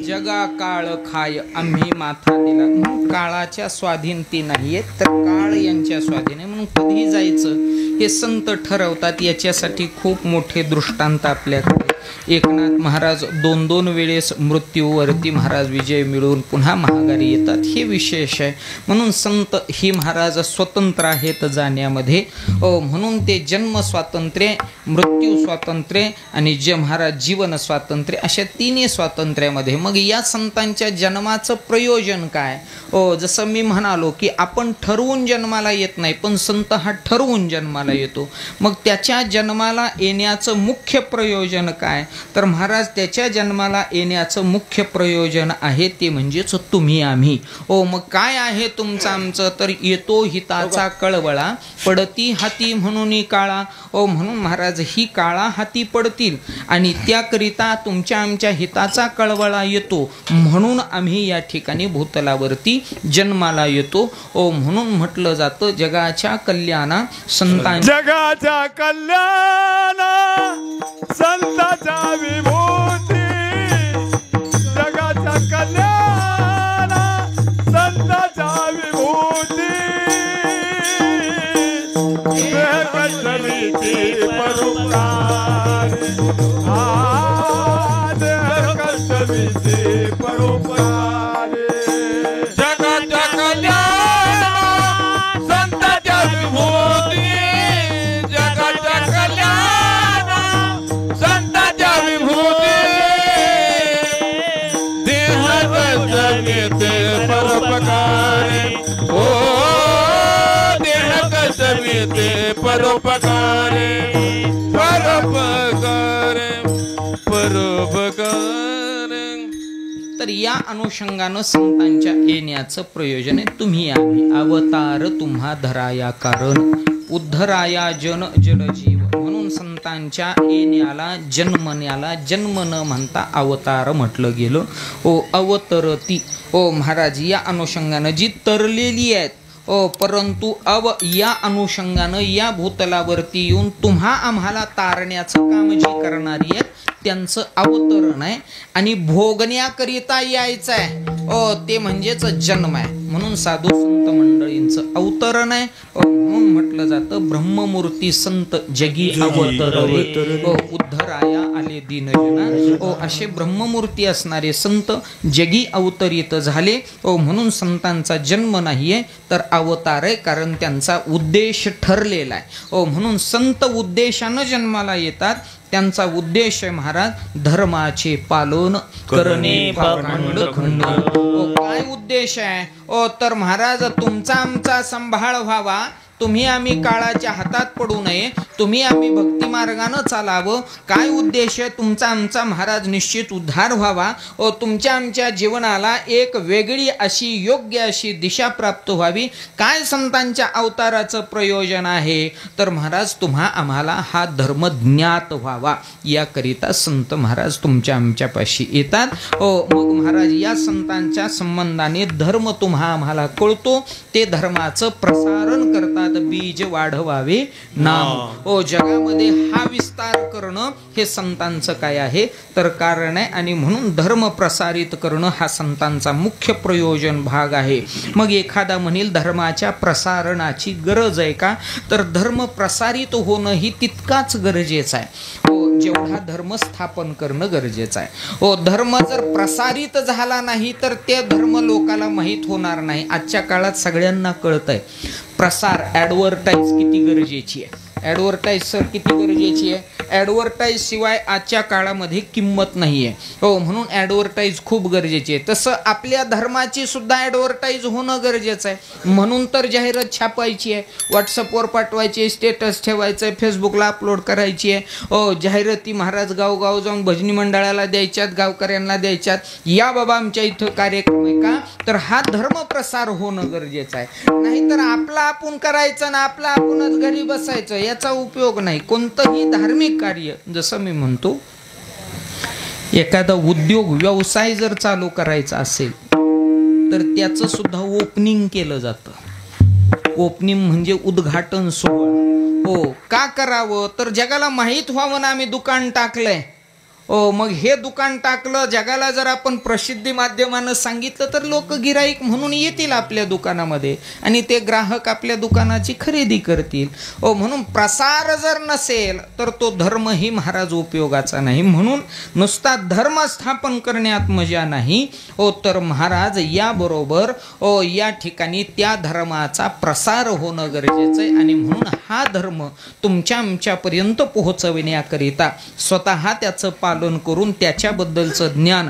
जगा काळ खाय आम्ही माथा दिला. काळाच्या स्वाधीनती नाहीये तर काळ यांच्या स्वाधीन आहे. म्हणून कधी जायचं हे संत ठरवतात. याच्यासाठी खूप मोठे दृष्टांत आपल्याकडे. एकनाथ महाराज 2-2 वेळेस मृत्यूवरती महाराज विजय मिळवून पुन्हा महागारी येतात. हे विशेष आहे. म्हणून संत ही महाराज स्वतंत्र आहेत जाण्यामध्ये. म्हणून ते जन्म स्वातंत्र्य, मृत्यू स्वातंत्र्य आणि जे महाराज जीवन स्वातंत्र्य अशा तिन्ही स्वातंत्र्यामध्ये. मग या संतांच्या जन्माचं प्रयोजन काय? जसं मी म्हणालो की आपण ठरवून जन्माला येत नाही, पण संत हा ठरवून जन्माला येतो. मग त्याच्या जन्माला येण्याचं मुख्य प्रयोजन काय? तर महाराज त्याच्या जन्माला येण्याचं मुख्य प्रयोजन आहे ते म्हणजेच तुम्ही आम्ही. मग काय आहे तुमचं आमचं? तर येतो हिताचा कळवळा, पडती हाती म्हणून काळा. म्हणून महाराज ही काळा हाती पडतील आणि त्याकरिता तुमच्या आमच्या हिताचा कळवळा येतो म्हणून आम्ही या ठिकाणी भूतलावरती जन्माला येतो. म्हणून म्हटलं जातं जगाच्या कल्याणा संतांच्या, जगाच्या कल्याण संताच्या विभूती, जगाच्या कल्याण संताच्या विभूती. कष्टमीची परोपकार, कष्टमीची परोपकार. जगाच्या कल्याण संत मिळते परोपकारे ओ देह कस मिळते परोपकारे परोपकारे परोपकारे. तर या अनुषंगानं संतांच्या येण्याचं प्रयोजन आहे. तुम्ही आम्ही अवतार तुम्हा धराया कारण उद्धराया जन जलजीव म्हणून संतांच्या येण्याला जन्मण्याला जन्म न म्हणता अवतार म्हटलं गेलं. ओ अवतरती ओ महाराज या अनुषंगानं जी तरलेली आहेत परंतु या अनुषंगानं या भूतलावरती येऊन तुम्हा आम्हाला तारण्याचं काम जी करणारी आहेत त्यांचं अवतरण आहे. आणि भोगण्याकरिता यायचं आहे ते म्हणजेच जन्म आहे. म्हणून साधू संत मंडळींचं अवतरण आहे. म्हणून म्हटलं जातं ब्रह्ममूर्ती संत जगी अवतरले उद्धराया आले दीनजना. असे ब्रह्ममूर्ती असणारे संत जगी अवतरित झाले. म्हणून संतांचा जन्म नाहीये तर अवतार आहे, कारण त्यांचा उद्देश ठरलेला आहे. म्हणून संत उद्देशानं जन्माला येतात. त्यांचा उद्देश आहे महाराज धर्माचे पालन करणे पाखंड खंड. काय उद्देश आहे तर महाराज तुमचा आमचा सांभाळ व्हावा, तुम्ही आम्ही काळाच्या हातात पडू नये, तुम्ही आम्ही भक्ती मार्गानं चालावं. काय उद्देश आहे तुमचा आमचा महाराज निश्चित उद्धार व्हावा. तुमच्या आमच्या जीवनाला एक वेगळी अशी योग्य अशी दिशा प्राप्त व्हावी. काय संतांच्या अवताराचं प्रयोजन आहे तर महाराज तुम्हा आम्हाला हा धर्म ज्ञात व्हावा याकरिता संत महाराज तुमच्या आमच्यापाशी येतात. मग महाराज या संतांच्या संबंधाने धर्म तुम्हा आम्हाला कळतो, ते धर्माचं प्रसारण करतात. बीज वाढवावे नाम. जगामध्ये हा विस्तार करणं हे संतांचं काय आहे तर कारण आहे. आणि म्हणून धर्म प्रसारित करणं हा संतांचा मुख्य प्रयोजन भाग आहे. मग एखादा म्हणेल धर्माच्या प्रसारणाची गरज आहे का तर धर्म प्रसारित होणं ही तितकाच गरजेचं आहे जेवढा धर्म स्थापन करणं गरजेचं आहे. धर्म जर प्रसारित झाला नाही तर ते धर्म लोकाला माहीत होणार नाही. आजच्या काळात सगळ्यांना कळतंय प्रसार ॲडव्हर्टाईज किती गरजेची आहे. ॲडव्हर्टाईज सर किती गरजेची आहे. ॲडव्हर्टाईज शिवाय आजच्या काळामध्ये किंमत नाही आहे. म्हणून ॲडव्हर्टाईज खूप गरजेची आहे. तसं आपल्या धर्माची सुद्धा ॲडव्हर्टाईज होणं गरजेचं आहे. म्हणून तर जाहिरात छापायची आहे, व्हॉट्सअपवर पाठवायची आहे, स्टेटस ठेवायचं आहे, फेसबुकला अपलोड करायची आहे. जाहिराती महाराज गावगाव जाऊन भजनी मंडळाला द्यायच्यात, गावकऱ्यांना द्यायच्यात. या बाबा आमच्या इथं कार्यक्रम आहे का तर हा धर्म प्रसार होणं गरजेचं आहे. नाहीतर आपला आपण करायचं ना आपला आपणच घरी बसायचं याचा उपयोग नाही. कोणतंही धार्मिक कार्य जसं मी म्हणतो एखादा उद्योग व्यवसाय जर चालू करायचा असेल तर त्याचं सुद्धा ओपनिंग केलं जातं. ओपनिंग म्हणजे उद्घाटन सोहळा. का करावं तर जगाला माहीत व्हावं ना आम्ही दुकान टाकलंय. मग हे दुकान टाकलं जगाला जर आपण प्रसिद्धी माध्यमानं सांगितलं तर लोक गिराईक म्हणून येतील आपल्या दुकानामध्ये आणि ते ग्राहक आपल्या दुकानाची खरेदी करतील. म्हणून प्रसार जर नसेल तर तो धर्मही महाराज उपयोगाचा नाही. म्हणून नुसता धर्म स्थापन करण्यात मजा नाही तर महाराज याबरोबर या ठिकाणी त्या धर्माचा प्रसार होणं गरजेचं आहे. आणि म्हणून हा धर्म तुमच्या आमच्यापर्यंत पोहोचविण्याकरिता स्वतः त्याचं पालन करून त्याच्याबद्दलचं ज्ञान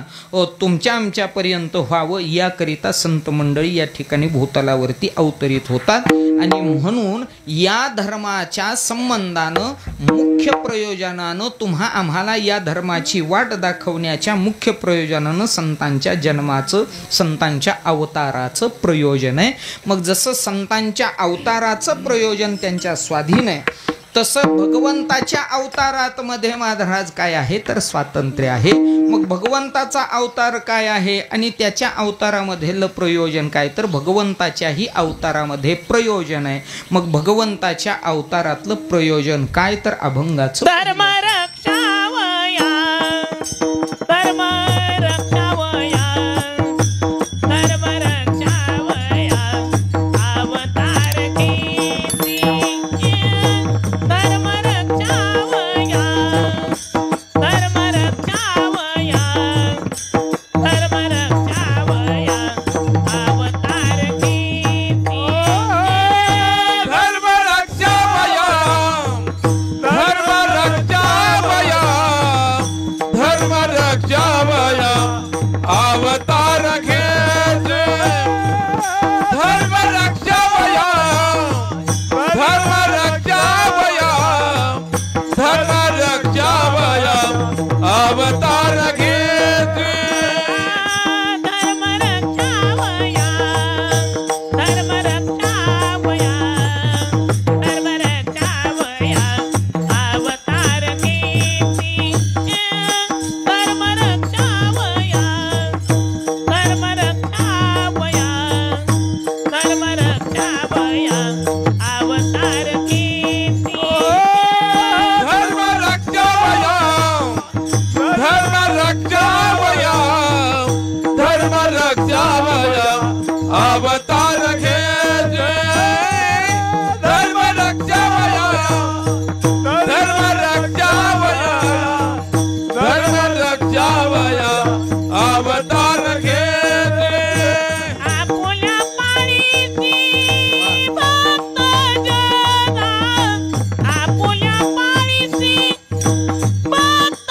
तुमच्या आमच्यापर्यंत व्हावं याकरिता संत मंडळी या ठिकाणी भूतलावरती अवतरित होतात. आणि म्हणून या धर्माच्या संबंधानं मुख्य प्रयोजनानं तुम्हा आम्हाला या धर्माची वाट दाखवण्याच्या मुख्य प्रयोजनानं संतांच्या जन्माचं संतांच्या अवताराचं प्रयोजन आहे. मग जसं संतांच्या अवताराचं प्रयोजन त्यांच्या स्वाधीन आहे तसं भगवंताच्या अवतारात मध्ये महाराज काय आहे तर स्वातंत्र्य आहे. मग भगवंताचा अवतार काय आहे आणि त्याच्या अवतारामधलं प्रयोजन काय तर भगवंताच्याही अवतारामध्ये प्रयोजन आहे. मग भगवंताच्या अवतारातलं प्रयोजन काय तर अभंगाचं धर्म रक्षावया धर्म रक्षावया धर्म रक्षावया अवतार कीर्ती धर्म रक्षावया धर्म रक्षावया धर्म रक्षावया अवतार कीर्ती धर्म रक्षावया धर्म रक्षावया अवतार घेते धर्म रक्षावया धर्म रक्षावया धर्म रक्षावया अवतार घेते आपुल्या पाळीची भक्त जना आपुल्या पाळीची भक्त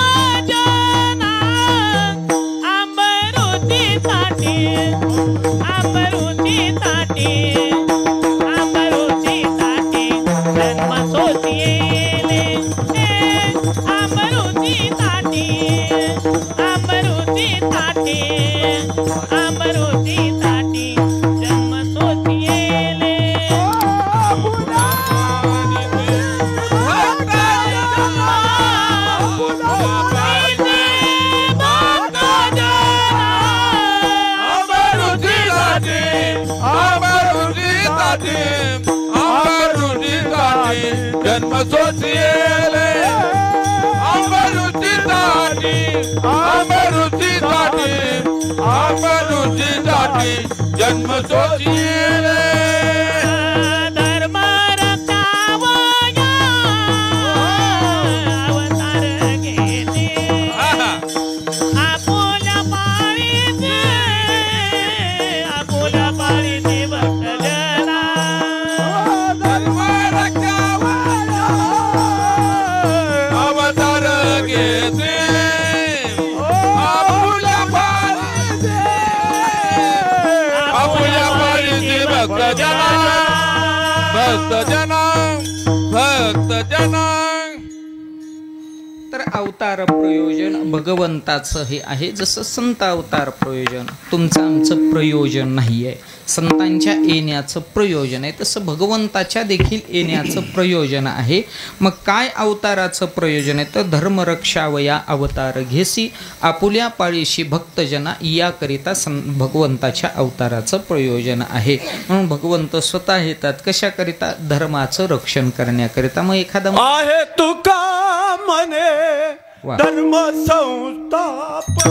जना आंबरुतीसाठी आंबरुतीसाठी आंबरुतीसाठी जन्म सोसिएले आंबरुतीसाठी आंबरुतीसाठी आंबरुतीसाठी जन्म सोसिएले जन्म सोचिएले अमरुतीसाठी अमरुतीसाठी अमरुतीसाठी जन्म सोचिएले धर्म रक्षावया अवतार घेते आपुल्या पाळीचे भक्त जना अवतार घेते आपुल्या पाळीचे भक्त जना भक्त जना तर अवतार प्रयोजन भगवंताचं हे आहे. जसं संत अवतार प्रयोजन तुमचं आमचं प्रयोजन नाही आहे, संतांच्या येण्याचं प्रयोजन आहे, तसं भगवंताच्या देखील येण्याचं प्रयोजन आहे. मग काय अवताराचं प्रयोजन आहे तर धर्मरक्षावया अवतार घेसी आपुल्या पाळीशी भक्तजना याकरिता भगवंताच्या अवताराचं प्रयोजन आहे. म्हणून भगवंत स्वतः येतात कशाकरिता धर्माचं रक्षण करण्याकरिता. मग एखादा आहे तुका म्हणे वा. धर्म संस्थापन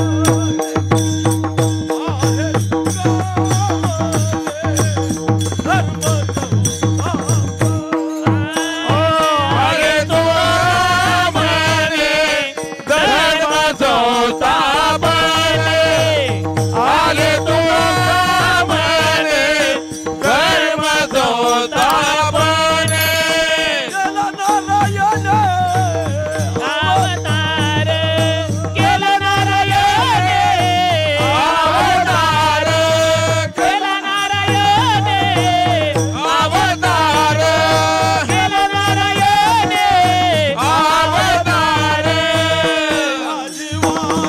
आहे तुका म्हणे धर्म संस्थापन आले तुका म्हणे धर्म संस्थापन अवतार केला नारायणे अवतार केला नारायणे अवतार केला नारायणे अवतार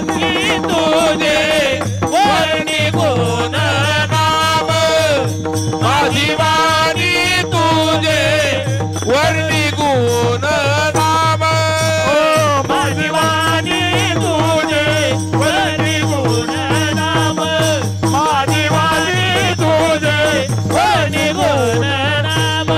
की तुझे वर्णी गुण नाम माझी वाणी तुझे वर्णी गुण नाम माझी वाणी तुझे वर्णी गुण नाम माझी वाणी तुझे वर्णी गुण नाम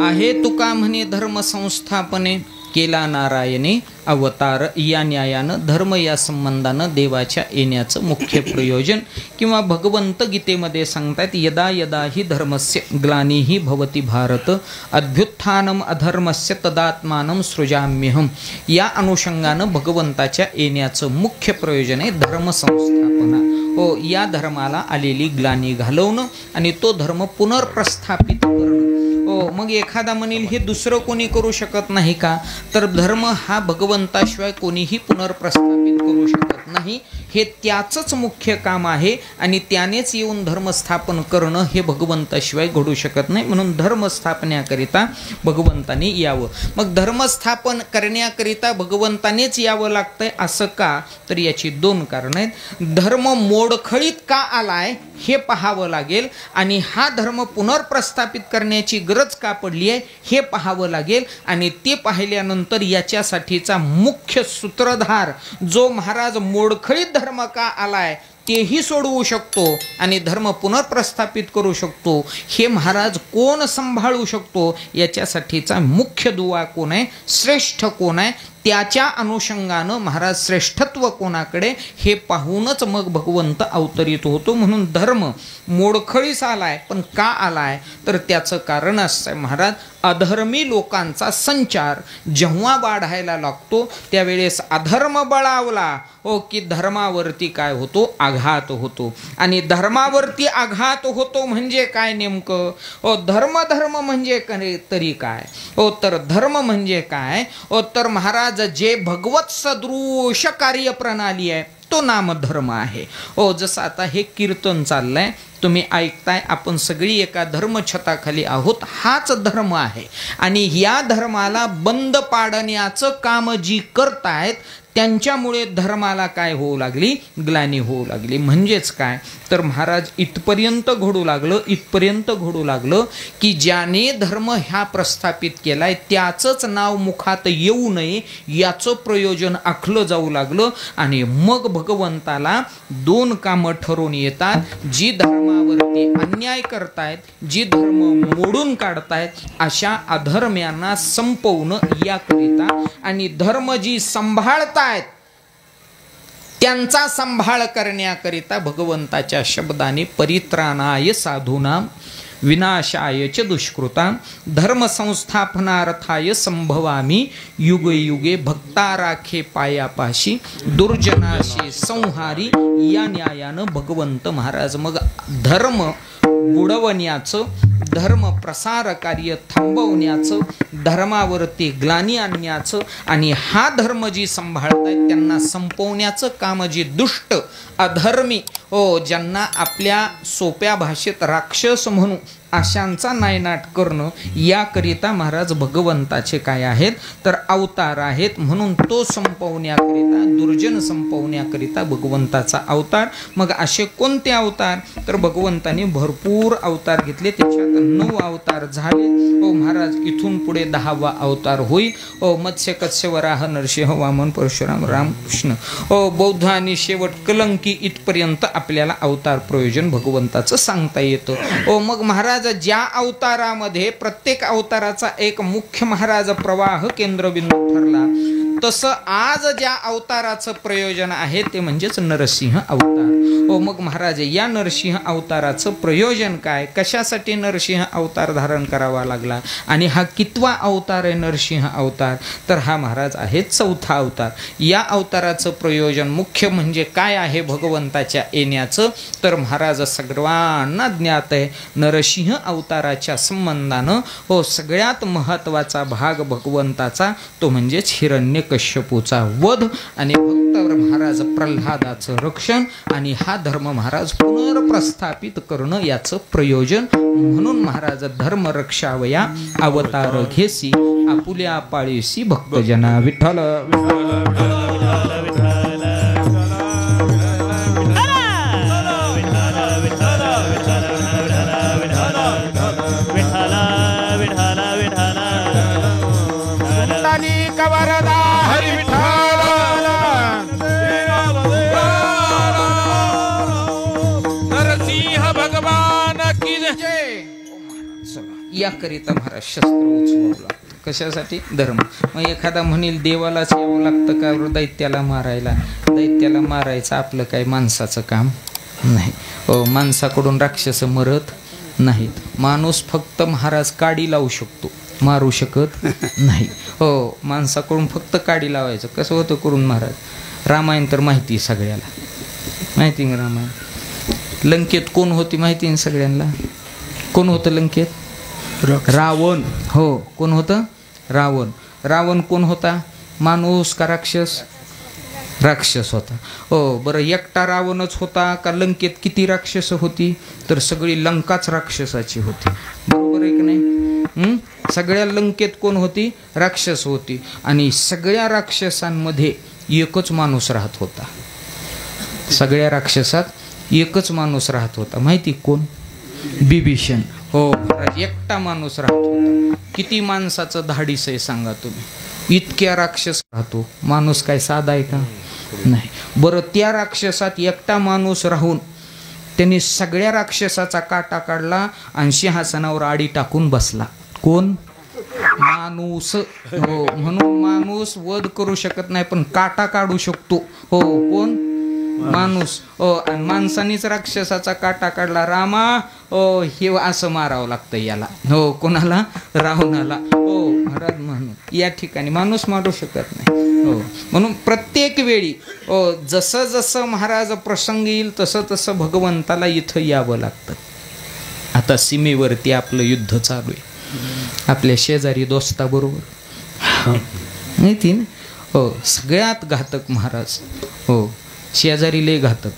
आहे तुका म्हणे धर्म संस्थापने केला नारायणे अवतार. या न्यायानं धर्म या संबंधानं देवाच्या येण्याचं मुख्य प्रयोजन किंवा भगवंत गीतेमध्ये सांगतात यदा यदा हि धर्मस्य ग्लानिही भवति भारत अभ्युत्थानम अधर्मस्य तदात्मानं सृजाम्यहम. या अनुषंगानं भगवंताच्या येण्याचं मुख्य प्रयोजन आहे धर्मसंस्थापना. हो, या धर्माला आलेली ग्लानी घालवणं आणि तो धर्म पुनर्प्रस्थापित करणं. हो, मग एखादा म्हणेल हे दुसरं कोणी करू शकत नाही का तर धर्म हा भगवंताशिवाय कोणीही पुनर्प्रस्थापित करू शकत नाही. हे त्याचंच मुख्य काम आहे आणि त्यानेच येऊन धर्मस्थापन करणं हे भगवंताशिवाय घडू शकत नाही. म्हणून धर्मस्थापण्याकरिता भगवंताने यावं. मग धर्मस्थापन करण्याकरिता भगवंतानेच यावं लागतंय असं का तर याची दोन कारणं आहेत. धर्म मोडखळीत का आलाय हे पाहावं लागेल आणि हा धर्म पुनर्प्रस्थापित करण्याची गरज का पडली आहे हे पाहावं लागेल. आणि ते पाहिल्यानंतर याच्यासाठीचा मुख्य सूत्रधार जो महाराज मोडखळीत धर्म का आलाय तेही सोडवू शकतो आणि धर्म पुनर्प्रस्थापित करू शकतो, हे महाराज कोण सांभाळू शकतो, याच्यासाठीचा मुख्य दुवा कोण आहे, श्रेष्ठ कोण आहे, त्याच्या अनुषंगानं महाराज श्रेष्ठत्व कोणाकडे हे पाहूनच मग भगवंत अवतरित होतो. म्हणून धर्म मोडखळीस आलाय, पण का आलाय तर त्याचं कारण असं आहे महाराज, अधर्मी लोकांचा संचार जेव्हा वाढायला लागतो त्यावेळेस अधर्म बळावला हो की धर्मावरती काय होतो, आघात होतो. आणि धर्मावरती आघात होतो म्हणजे काय नेमकं हो, धर्म म्हणजे तरी काय हो, तर धर्म म्हणजे काय हो, तर महाराज जे भगवत सदृश कार्यप्रणाली आहे तो नामधर्म आहे हो. जसं आता हे कीर्तन चाललंय, तुम्ही ऐकताय, आपण सगळी एका धर्मछताखाली आहोत, हाच धर्म आहे. आणि या धर्माला बंद पाडण्याचं काम जी करतायत त्यांच्यामुळे धर्माला काय होऊ लागली, ग्लानी होऊ लागली. म्हणजेच काय तर महाराज इथपर्यंत घडू लागलं की ज्याने धर्म ह्या प्रस्थापित केलाय त्याचंच नाव मुखात येऊ नये याचं प्रयोजन आखलं जाऊ लागलं. आणि मग भगवंताला दोन कामं ठरवून येतात, जी धर्मावरती अन्याय करतायत, जी धर्म मोडून काढतायत अशा अधर्म्यांना संपवणं याकरिता, आणि धर्म जी सांभाळतायत त्यांचा सांभाळ करण्याकरिता भगवंताच्या शब्दाने परित्राणाय साधूनां विनाशाय च दुष्कृतां धर्म संस्थापनार्थाय संभवामी युगे युगे भक्ता राखे पायापाशी दुर्जनाशी संहारी. या न्यायानं भगवंत महाराज मग धर्म बुडवण्याचं, धर्म प्रसार कार्य थांबवण्याचं, धर्मावरती ग्लानी आणण्याचं आणि हा धर्म जी सांभाळतायत त्यांना संपवण्याचं काम जी दुष्ट अधर्मी हो, ज्यांना आपल्या सोप्या भाषेत राक्षस म्हणू अशांचा नायनाट करणं, याकरिता महाराज भगवंताचे काय आहेत तर अवतार आहेत. म्हणून तो संपवण्याकरिता, दुर्जन संपवण्याकरिता भगवंताचा अवतार. मग असे कोणते अवतार तर भगवंताने भरपूर अवतार घेतले, त्याच्यात 9 अवतार झाले हो महाराज. इथून पुढे 10वा अवतार होईल हो. मत्स्य, कत्स्य, वराह, नरसिंह, वामन, परशुराम, रामकृष्ण हो, बौद्ध आणि शेवट कलंकी इथपर्यंत आपल्याला अवतार प्रयोजन भगवंताचं सांगता येतं हो. मग महाराज ज्या अवतारामध्ये प्रत्येक अवताराचा एक मुख्य महाराज प्रवाह केंद्रबिंदू ठरला, तसं आज ज्या अवताराचं प्रयोजन आहे ते म्हणजेच नरसिंह अवतार हो. मग महाराज या नरसिंह अवताराचं प्रयोजन काय, कशासाठी नरसिंह अवतार धारण करावा लागला आणि हा कितवा अवतार आहे नरसिंह अवतार तर हा महाराज आहे 4था अवतार. या अवताराचं प्रयोजन मुख्य म्हणजे काय आहे भगवंताच्या येण्याचं तर महाराज सर्वांना ज्ञात आहे. नरसिंह अवताराच्या संबंधानं हो सगळ्यात महत्वाचा भाग भगवंताचा तो म्हणजेच हिरण्यकश्यपूचा वध आणि भक्त महाराज प्रल्हादाचं रक्षण आणि हा धर्म महाराज पुनर्प्रस्थापित करणं याचं प्रयोजन. म्हणून महाराज धर्म रक्षावया अवतार घेसी आपुल्या पाळीसी भक्तजना. विठ्ठल याकरिता महाराज शस्त्र उचलावं लागतं. कशासाठी धर्म. मग एखादा म्हणेल देवालाच यावं लागतं का दैत्याला मारायला, दैत्याला मारायचं आपलं काय माणसाचं काम नाही हो. माणसाकडून राक्षस मरत नाहीत. माणूस फक्त महाराज काडी लावू शकतो, मारू शकत नाही हो. माणसाकडून फक्त काडी लावायचं. कसं होतं करून महाराज. रामायण तर माहिती सगळ्याला, माहिती ना रामायण. लंकेत कोण होती माहिती ना सगळ्यांना. कोण होतं लंकेत? रावण हो. कोण होतं? रावण. रावण कोण होता? माणूस का राक्षस? राक्षस होता हो. बरं एकटा रावणच होता का लंकेत किती राक्षस होती तर सगळी लंकाच राक्षसाची होती. बरोबर आहे की नाही? सगळ्या लंकेत कोण होती? राक्षस होती. आणि सगळ्या राक्षसांमध्ये एकच माणूस राहत होता. सगळ्या राक्षसात एकच माणूस राहत होता. माहिती कोण? बिभीषण हो. एकटा माणूस राहत होता. किती माणसाचं धाडीस आहे सांगा तुम्ही. इतक्या राक्षस राहतो. माणूस काय साधा आहे का? नाही. बरं, त्या राक्षसात एकटा माणूस राहून त्यांनी सगळ्या राक्षसाचा काटा काढला आणि सिंहासनावर आडी टाकून बसला. कोण? माणूस. हो, म्हणून माणूस वध करू शकत नाही पण काटा काढू शकतो. हो, कोण? माणूस. आणि माणसानीच राक्षसाचा काटा काढला. रामा, हे असं मारावं लागतं याला. हो, कोणाला? रावणाला. हो महाराज, म्हणून या ठिकाणी माणूस मारू शकत नाही. हो, म्हणून प्रत्येक वेळी जसं जसं महाराज प्रसंग येईल तसं तसं भगवंताला इथं यावं लागतं. आता सीमेवरती आपलं युद्ध चालू आहे आपल्या शेजारी दोस्ताबरोबर, माहिती ना? हो, सगळ्यात घातक महाराज. हो, शेजारी लय घातक.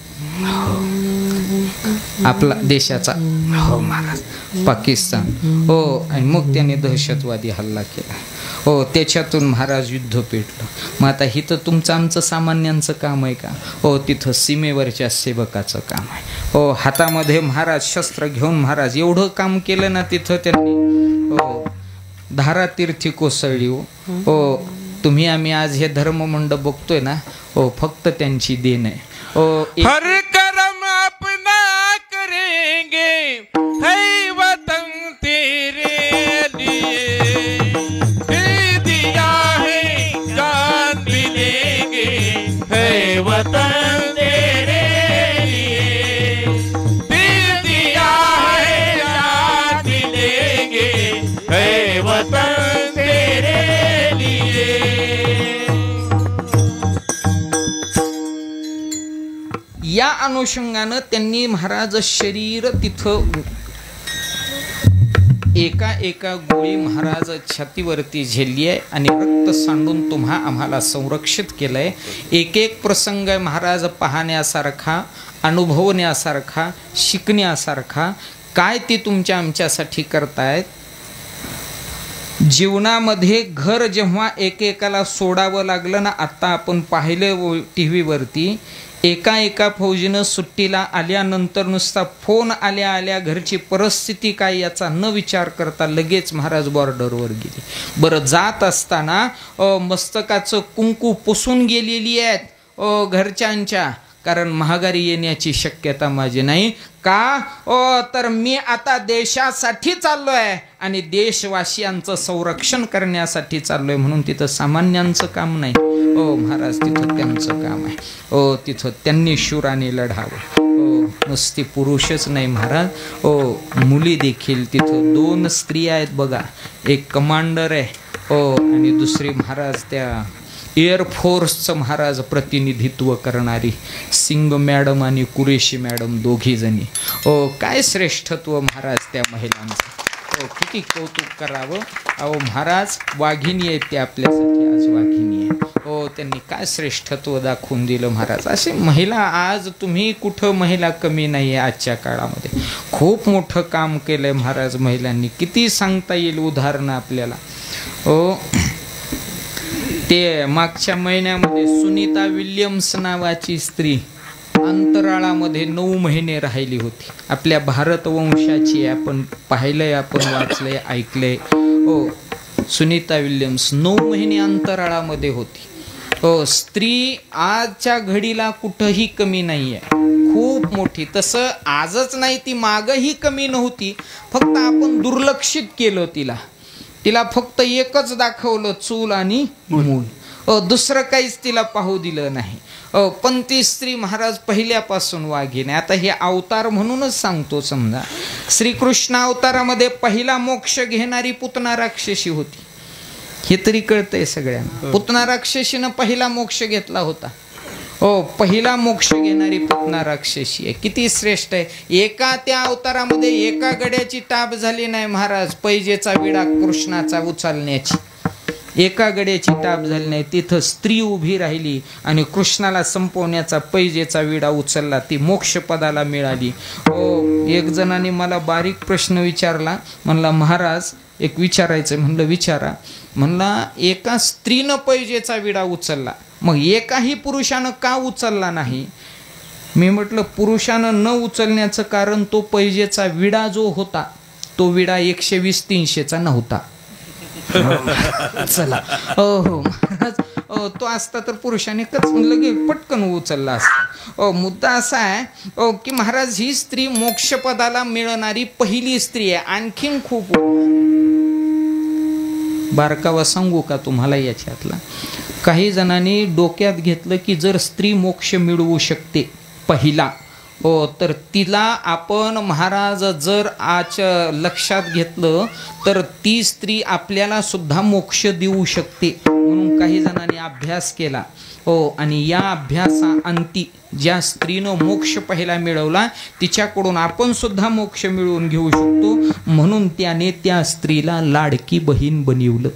आपला देशाचा. हो महाराज, पाकिस्तान. हो, आणि मग त्याने दहशतवादी हल्ला केला. हो, त्याच्यातून महाराज युद्ध पेटलं. मग आता इथं तुमचं आमचं सामान्यांचं काम आहे का? हो, तिथं सीमेवरच्या सेवकाचं काम आहे. हो, हातामध्ये महाराज शस्त्र घेऊन महाराज एवढं काम केलं ना तिथं त्यांनी. हो, धारातीर्थी कोसळली. हो, तुम्ही आम्ही आज हे धर्ममंडप बघतोय ना, हो, फक्त त्यांची देण आहे. हो, हर कर्म अपना करेंगे है वतन तेरे लिए, दे दिया है जान भी देंगे है वतन तेरे लिए, दे दिया है जान भी देंगे है वतन तेरे लिए. या अनुषंगानं त्यांनी महाराज शरीर तिथं एका गोळी महाराज छातीवरती झेलली आहे आणि रक्त सांडून तुम्हा आम्हाला संरक्षित केलंय. एक एक प्रसंग महाराज पाहण्यासारखा, अनुभवण्यासारखा, शिकण्यासारखा. काय ते तुमच्या आमच्यासाठी करतायत. जीवनामध्ये घर जेव्हा एकेकाला सोडावं लागलं ना, आता आपण पाहिलं टी व्हीवरती, एका फौजीनं सुट्टीला आल्यानंतर नुसता फोन आल्या आल्या घरची परिस्थिती काय याचा न विचार करता लगेच महाराज बॉर्डरवर गेले. बरं, जात असताना मस्तकाचं कुंकू पुसून गेलेली आहेत घरच्यांच्या, कारण महागारी येण्याची शक्यता माझी नाही का. तर मी आता देशासाठी चाललोय आणि देशवासियांचं संरक्षण करण्यासाठी चाललोय, म्हणून तिथं सामान्यांचं काम नाही. हो महाराज, तिथं त्यांचं काम आहे. हो, तिथं त्यांनी शूराने लढावं. हो, नुसती पुरुषच नाही महाराज, हो मुली देखील. तिथं 2 स्त्रिया आहेत बघा, एक कमांडर आहे. हो, आणि दुसरी महाराज त्या एअरफोर्सचं महाराज प्रतिनिधित्व करणारी सिंग मॅडम आणि कुरेशी मॅडम, दोघी जणी. हो, काय श्रेष्ठत्व महाराज त्या महिलांचं. हो, किती कौतुक करावं. अहो महाराज, वाघिणी आहेत ते आपल्यासाठी, आज वाघिणी आहे. हो, त्यांनी काय श्रेष्ठत्व दाखवून दिलं महाराज. असे महिला, आज तुम्ही कुठं महिला कमी नाही आहे. आजच्या काळामध्ये खूप मोठं काम केलंय महाराज महिलांनी. किती सांगता येईल उदाहरणं आपल्याला. हो, ते मागच्या महिन्यामध्ये सुनीता विल्यम्स नावाची स्त्री अंतराळामध्ये 9 महिने राहिली होती. आपल्या भारत वंशाची, आपण पाहिलंय, आपण वाचलंय, ऐकलंय. हो, सुनीता विल्यम्स 9 महिने अंतराळामध्ये होती. हो, स्त्री आजच्या घडीला कुठंही कमी नाही आहे, खूप मोठी. तसं आजच नाही, ती मागही कमी नव्हती, फक्त आपण दुर्लक्षित केलं तिला. तिला फक्त एकच दाखवलं, चूल आणि मूल. दुसरं काहीच तिला पाहू दिलं नाही. पण ती स्त्री महाराज पहिल्यापासून वाघीण आहे. आता हे अवतार म्हणूनच सांगतो. समजा श्रीकृष्ण अवतारामध्ये पहिला मोक्ष घेणारी पुतना राक्षसी होती, हे तरी कळतंय सगळ्यांना. पुतना राक्षसीनं पहिला मोक्ष घेतला होता. हो, पहिला मोक्ष घेणारी पुतना राक्षसी आहे. किती श्रेष्ठ आहे. एका त्या अवतारामध्ये एका गड्याची टाप झाली नाही महाराज, पैजेचा विडा कृष्णाचा उचलण्याची. एका गड्याची टाप झाली नाही. तिथं स्त्री उभी राहिली आणि कृष्णाला संपवण्याचा पैजेचा विडा उचलला, ती मोक्षपदाला मिळाली. हो, एक जणांनी मला बारीक प्रश्न विचारला. म्हणला महाराज एक विचारायचं. म्हणलं विचारा. म्हणला एका स्त्रीनं पैजेचा विडा उचलला, मग एकाही पुरुषानं का उचलला नाही? मी म्हटलं पुरुषानं न उचलण्याचं कारण तो पैजेचा विडा जो होता तो विडा 120-300चा नव्हता. चला. हो महाराज, तो असता तर पुरुषाने लगेच पटकन उचलला असता. मुद्दा असा आहे की महाराज ही स्त्री मोक्षपदाला मिळणारी पहिली स्त्री आहे. आणखीन खूप बारकावा सांगू का तुम्हाला याच्यातला. काही जणांनी डोक्यात घेतलं की जर स्त्री मोक्ष मिळवू शकते पहिला तर तिला आपण महाराज जर आज लक्षात घेतलं तर ती स्त्री आपल्याला सुद्धा मोक्ष देऊ शकते म्हणून काही जणांनी अभ्यास केला. आणि या अभ्यासाअंती ज्या स्त्रीनं मोक्ष पहिला मिळवला तिच्याकडून आपण सुद्धा मोक्ष मिळवून घेऊ शकतो म्हणून त्याने त्या स्त्रीला लाडकी बहीण बनवलं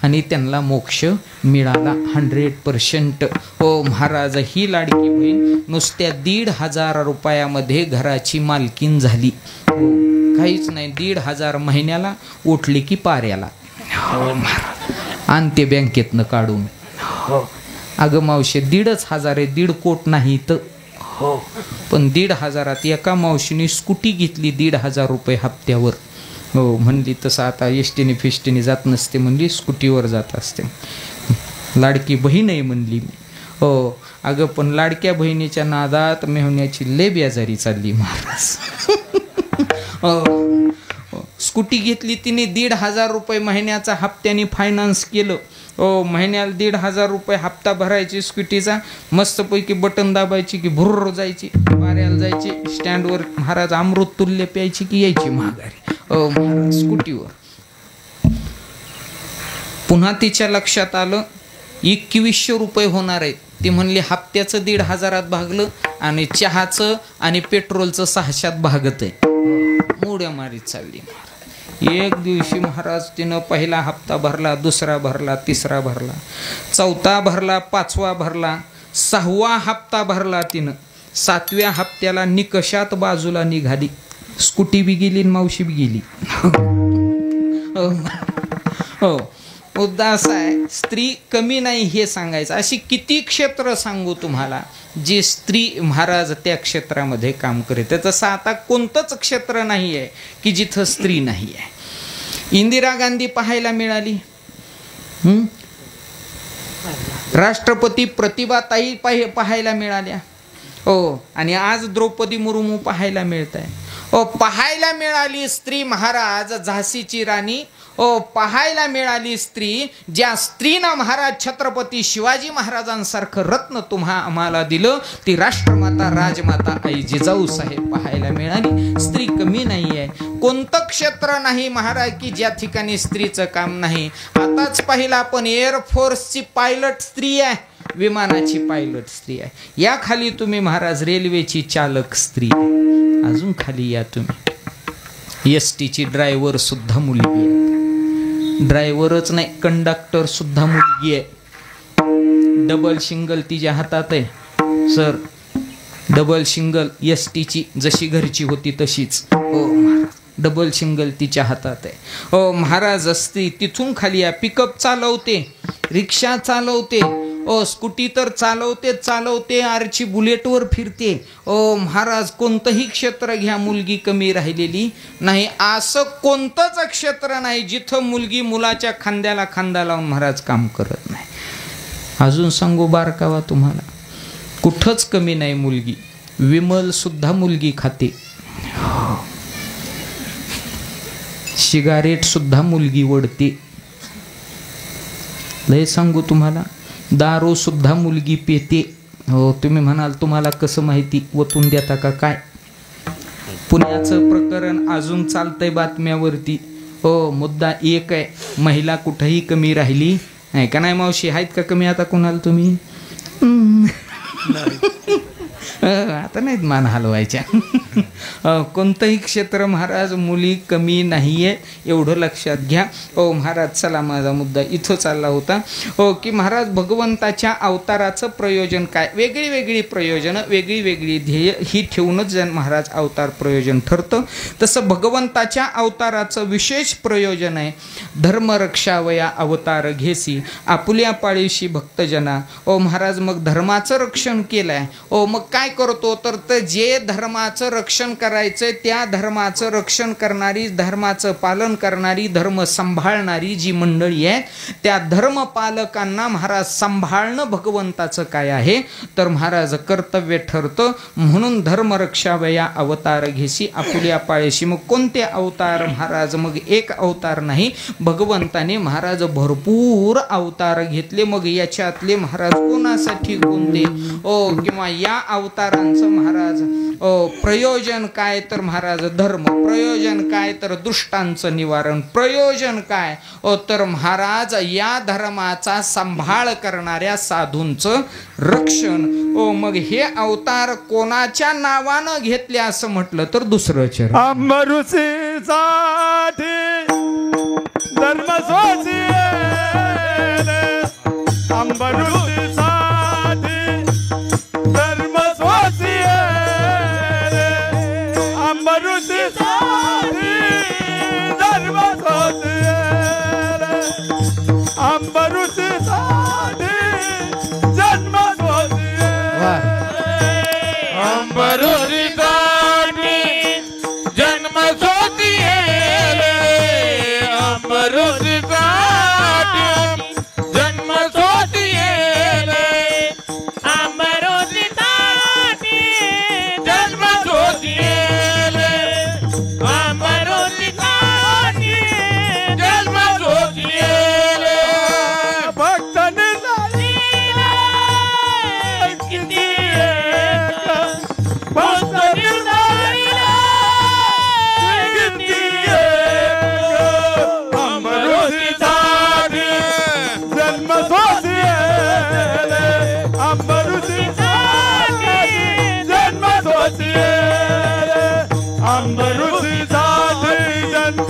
आणि त्यांना मोक्ष मिळाला 100%. महाराज ही लाडकी बहीण नुसत्या 1,500 रुपयामध्ये घराची मालकीन झाली. काहीच नाही, 1,500 महिन्याला उठली की पाऱ्याला आणते बँकेतनं काढून. अगं मावशी 1,500 आहे, 1.5 कोट नाही तर पण 1,500 एका मावशीने स्कूटी घेतली 1,500 रुपये हप्त्यावर. म्हणली तसं आता एसटीने फिष्टीने जात नसते म्हणली, स्कूटीवर जात असते. लाडकी बहीण आहे म्हणली मी. अगं पण लाडक्या बहिणीच्या नादात मेहण्याची लय बेजारी चालली महाराज. स्कूटी घेतली तिने 1,500 रुपये महिन्याचा हप्त्याने फायनान्स केलं. महिन्याला 1,500 रुपये हप्ता भरायची स्कूटीचा. मस्तपैकी बटन दाबायची की भुर्र जायची, पाऱ्याला जायची, स्टँडवर महाराज अमृत तुल्य प्यायची की यायची माघारी महाराज स्कूटीवर. पुन्हा तिच्या लक्षात आलं 2,100 रुपये होणार आहेत. ती म्हणली हप्त्याचं 1,500 भागलं आणि चहाचं आणि पेट्रोलचं 600 भागत आहे. मोड्या मारीत चालली. एक दिवशी महाराज तिनं पहिला हप्ता भरला, दुसरा भरला, तिसरा भरला, चौथा भरला, 5वा भरला, 6वा हप्ता भरला तिनं. 7व्या हप्त्याला निकषात बाजूला निघाली. स्कूटी बी गेली, मावशी बी गेली. मुद्दा असा आहे स्त्री कमी नाही हे सांगायचं. अशी किती क्षेत्र सांगू तुम्हाला जी स्त्री महाराज त्या क्षेत्रामध्ये काम करते. तसं आता कोणतंच क्षेत्र नाही आहे की जिथं स्त्री नाही आहे. इंदिरा गांधी पाहायला मिळाली, राष्ट्रपती प्रतिभाताई पाहायला मिळाल्या. आणि आज द्रौपदी मुर्मू पाहायला मिळत आहे. पाहायला मिळाली स्त्री महाराज झाशीची राणी. पाहायला मिळाली स्त्री ज्या स्त्रीनं महाराज छत्रपती शिवाजी महाराजांसारखं रत्न आम्हाला दिलं, ती राष्ट्रमाता राजमाता आई जिजाऊ साहेब पाहायला मिळाली. स्त्री कमी नाही आहे. कोणतं क्षेत्र नाही महाराज की ज्या ठिकाणी स्त्रीचं काम नाही. आताच पाहिलं आपण एअरफोर्सची पायलट स्त्री आहे, विमानाची पायलट स्त्री आहे. या खाली तुम्ही महाराज रेल्वेची चालक स्त्री आहे. अजून खाली या तुम्ही एसटीची ड्रायव्हर सुद्धा मुलगी आहे. ड्रायव्हरच नाही कंडक्टर सुद्धा मुलगी आहे. डबल शिंगल तिच्या हातात आहे सर. डबल शिंगल एसटीची जशी घरची होती तशीच डबल शिंगल तिच्या हातात आहे. महाराज असती तिथून खाली या. पिकअप चालवते, रिक्षा चालवते, स्कूटी तर चालवते, आरची बुलेटवर फिरते. महाराज कोणतंही क्षेत्र घ्या मुलगी कमी राहिलेली नाही. असं कोणतंच क्षेत्र नाही जिथं मुलगी मुलाच्या खांद्याला खांदा लावून महाराज काम करत नाही. अजून सांगू बारकावा तुम्हाला, कुठंच कमी नाही मुलगी. विमल सुद्धा मुलगी खाते. सिगारेट सुद्धा मुलगी ओढते. लय सांगू तुम्हाला, दारू सुद्धा मुलगी पिते. तुम्ही म्हणाल तुम्हाला कसं माहिती, वतून देता का काय? पुण्याचं प्रकरण अजून चालतंय बातम्यावरती. मुद्दा एक आहे, महिला कुठेही कमी राहिली नाही. का नाही मावशी? आहेत का कमी आता कोणाला तुम्ही? आता नाहीत मान हलवायच्या. कोणतंही क्षेत्र महाराज मुली कमी नाहीये एवढं लक्षात घ्या. महाराज चला, माझा मुद्दा इथं चालला होता की महाराज भगवंताच्या अवताराचं प्रयोजन काय. वेगळी वेगळी प्रयोजनं, वेगळी वेगळी ध्येय ही ठेवूनच महाराज अवतार प्रयोजन ठरतं. तसं भगवंताच्या अवताराचं विशेष प्रयोजन आहे, धर्मरक्षावया अवतार घेसी आपुल्या पाळीशी भक्तजना. महाराज मग धर्माचं रक्षण केलंय. मग काय करतो तर जे धर्माचं रक्षण करायचंय त्या धर्माचं रक्षण करणारी, धर्माचं पालन करणारी, धर्म सांभाळणारी जी मंडळी आहे त्या धर्मपालकांना महाराज सांभाळणं भगवंताचं काय आहे तर महाराज कर्तव्य ठरतं. म्हणून धर्मरक्षावया अवतार घेसी आपुल्या पाळीशी. मग कोणते अवतार महाराज? मग एक अवतार नाही, भगवंताने महाराज भरपूर अवतार घेतले. मग याच्यातले महाराज कोणासाठी कोणते किंवा या अवतारांचं महाराज प्रयोजन काय तर महाराज धर्म, प्रयोजन काय तर दुष्टांचं निवारण, प्रयोजन काय तर महाराज या धर्माचा सांभाळ करणाऱ्या साधूंचं रक्षण. मग हे अवतार कोणाच्या नावानं घेतले असं म्हटलं तर दुसरं चरण अंबरुसीसाठी धर्म अंबरुसीसाठी धर्म अंबरुसीसाठी धर्म अंबरुसीसाठी जन्म अंबरुसीसाठी जन्म सोचिए अंबरुसीसाठी जन्म सोचिए अंबरुसीसाठी जन्म सोचिए अंबरुसीसाठी जन्म सोचिए भक्त किती भक्त अंबरुसीसाठी जन्म अंबरुसीसाठी जन्म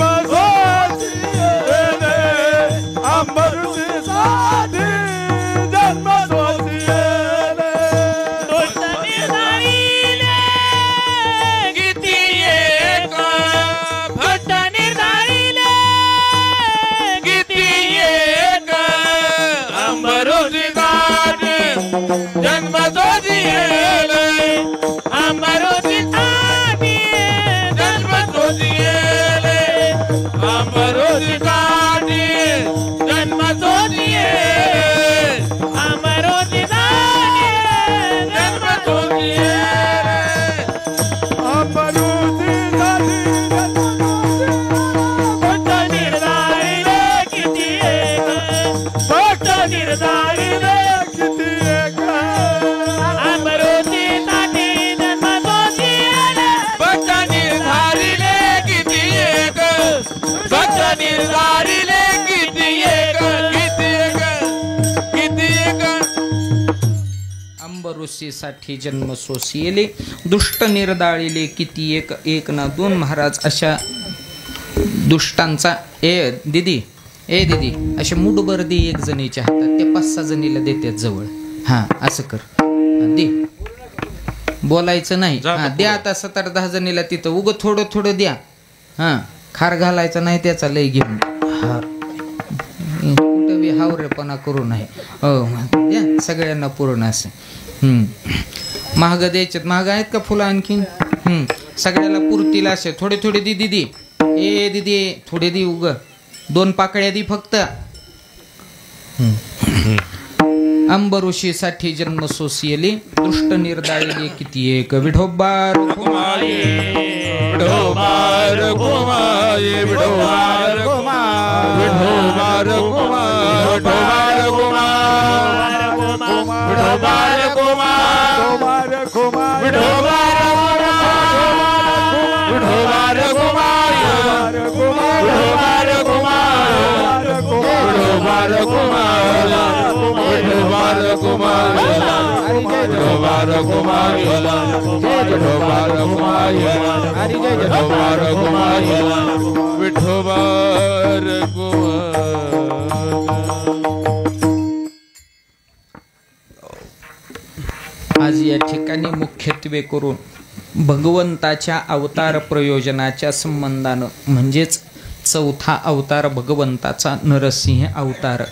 अंबरुसीसाठी जन्म अंबरुसीसाठी जन्म किती एक भक्त निर्धारिले किती एक अंबरुसीसाठी जन्म सोचिए अंबरुसीसाठी जन्म सोचिए अंबरुसीसाठी जन्म सोचिए अंबरुसीसाठी जन्म सोचिए भक्त निर्धारिले किती एक भक्त निर्धारिले अंबरुसीसाठी जन्म भक्त निर्धारिले किती एक भक्त निर्धारिले किती एक किती एक किती एक अंबऋषीसाठी जन्म सोसिएले दुष्ट निर्दाळिले किती एक, एक ना दोन महाराज अशा दुष्टांचा दीदी असे मुठभर दे एक जणीच्या हातात, ते 5-6 जणीला देतात जवळ. हा असं कर, दे बोलायचं नाही. हा द्या आता 7-10 जणीला तिथं उग थोडं थोडं द्या. हा खार घालायचा नाही त्याचा लय घेऊन. हा कुठं बी हावरेपणा करू नये. द्या सगळ्यांना पूर्ण असं. महाग द्यायच्यात. महाग आहेत का फुलं आणखीन? सगळ्याला पुरतील असे थोडे थोडे दी दीदी. ए दीदी थोडे दी उग 2 पाकळ्या दी फक्त. अंबऋषीसाठी जन्म सोसिएले दृष्ट निर्दाळिले किती एक विठोबार कुमारी विठोबार कुमारी विठोबार कुमार विठोबार कुमार विठोबार कुमार विठोबार कुमार विठोबार विठोबार कुमार विठोबार कुमार विठोबार कुमार विठोबार कुमार विठोबार कुमार विठोबार कुमार विठोबार कुमार विठोबार आज या ठिकाणी मुख्यत्वे करून भगवंताच्या अवतार प्रयोजनाच्या संबंधानं म्हणजेच चौथा अवतार भगवंताचा नरसिंह अवतार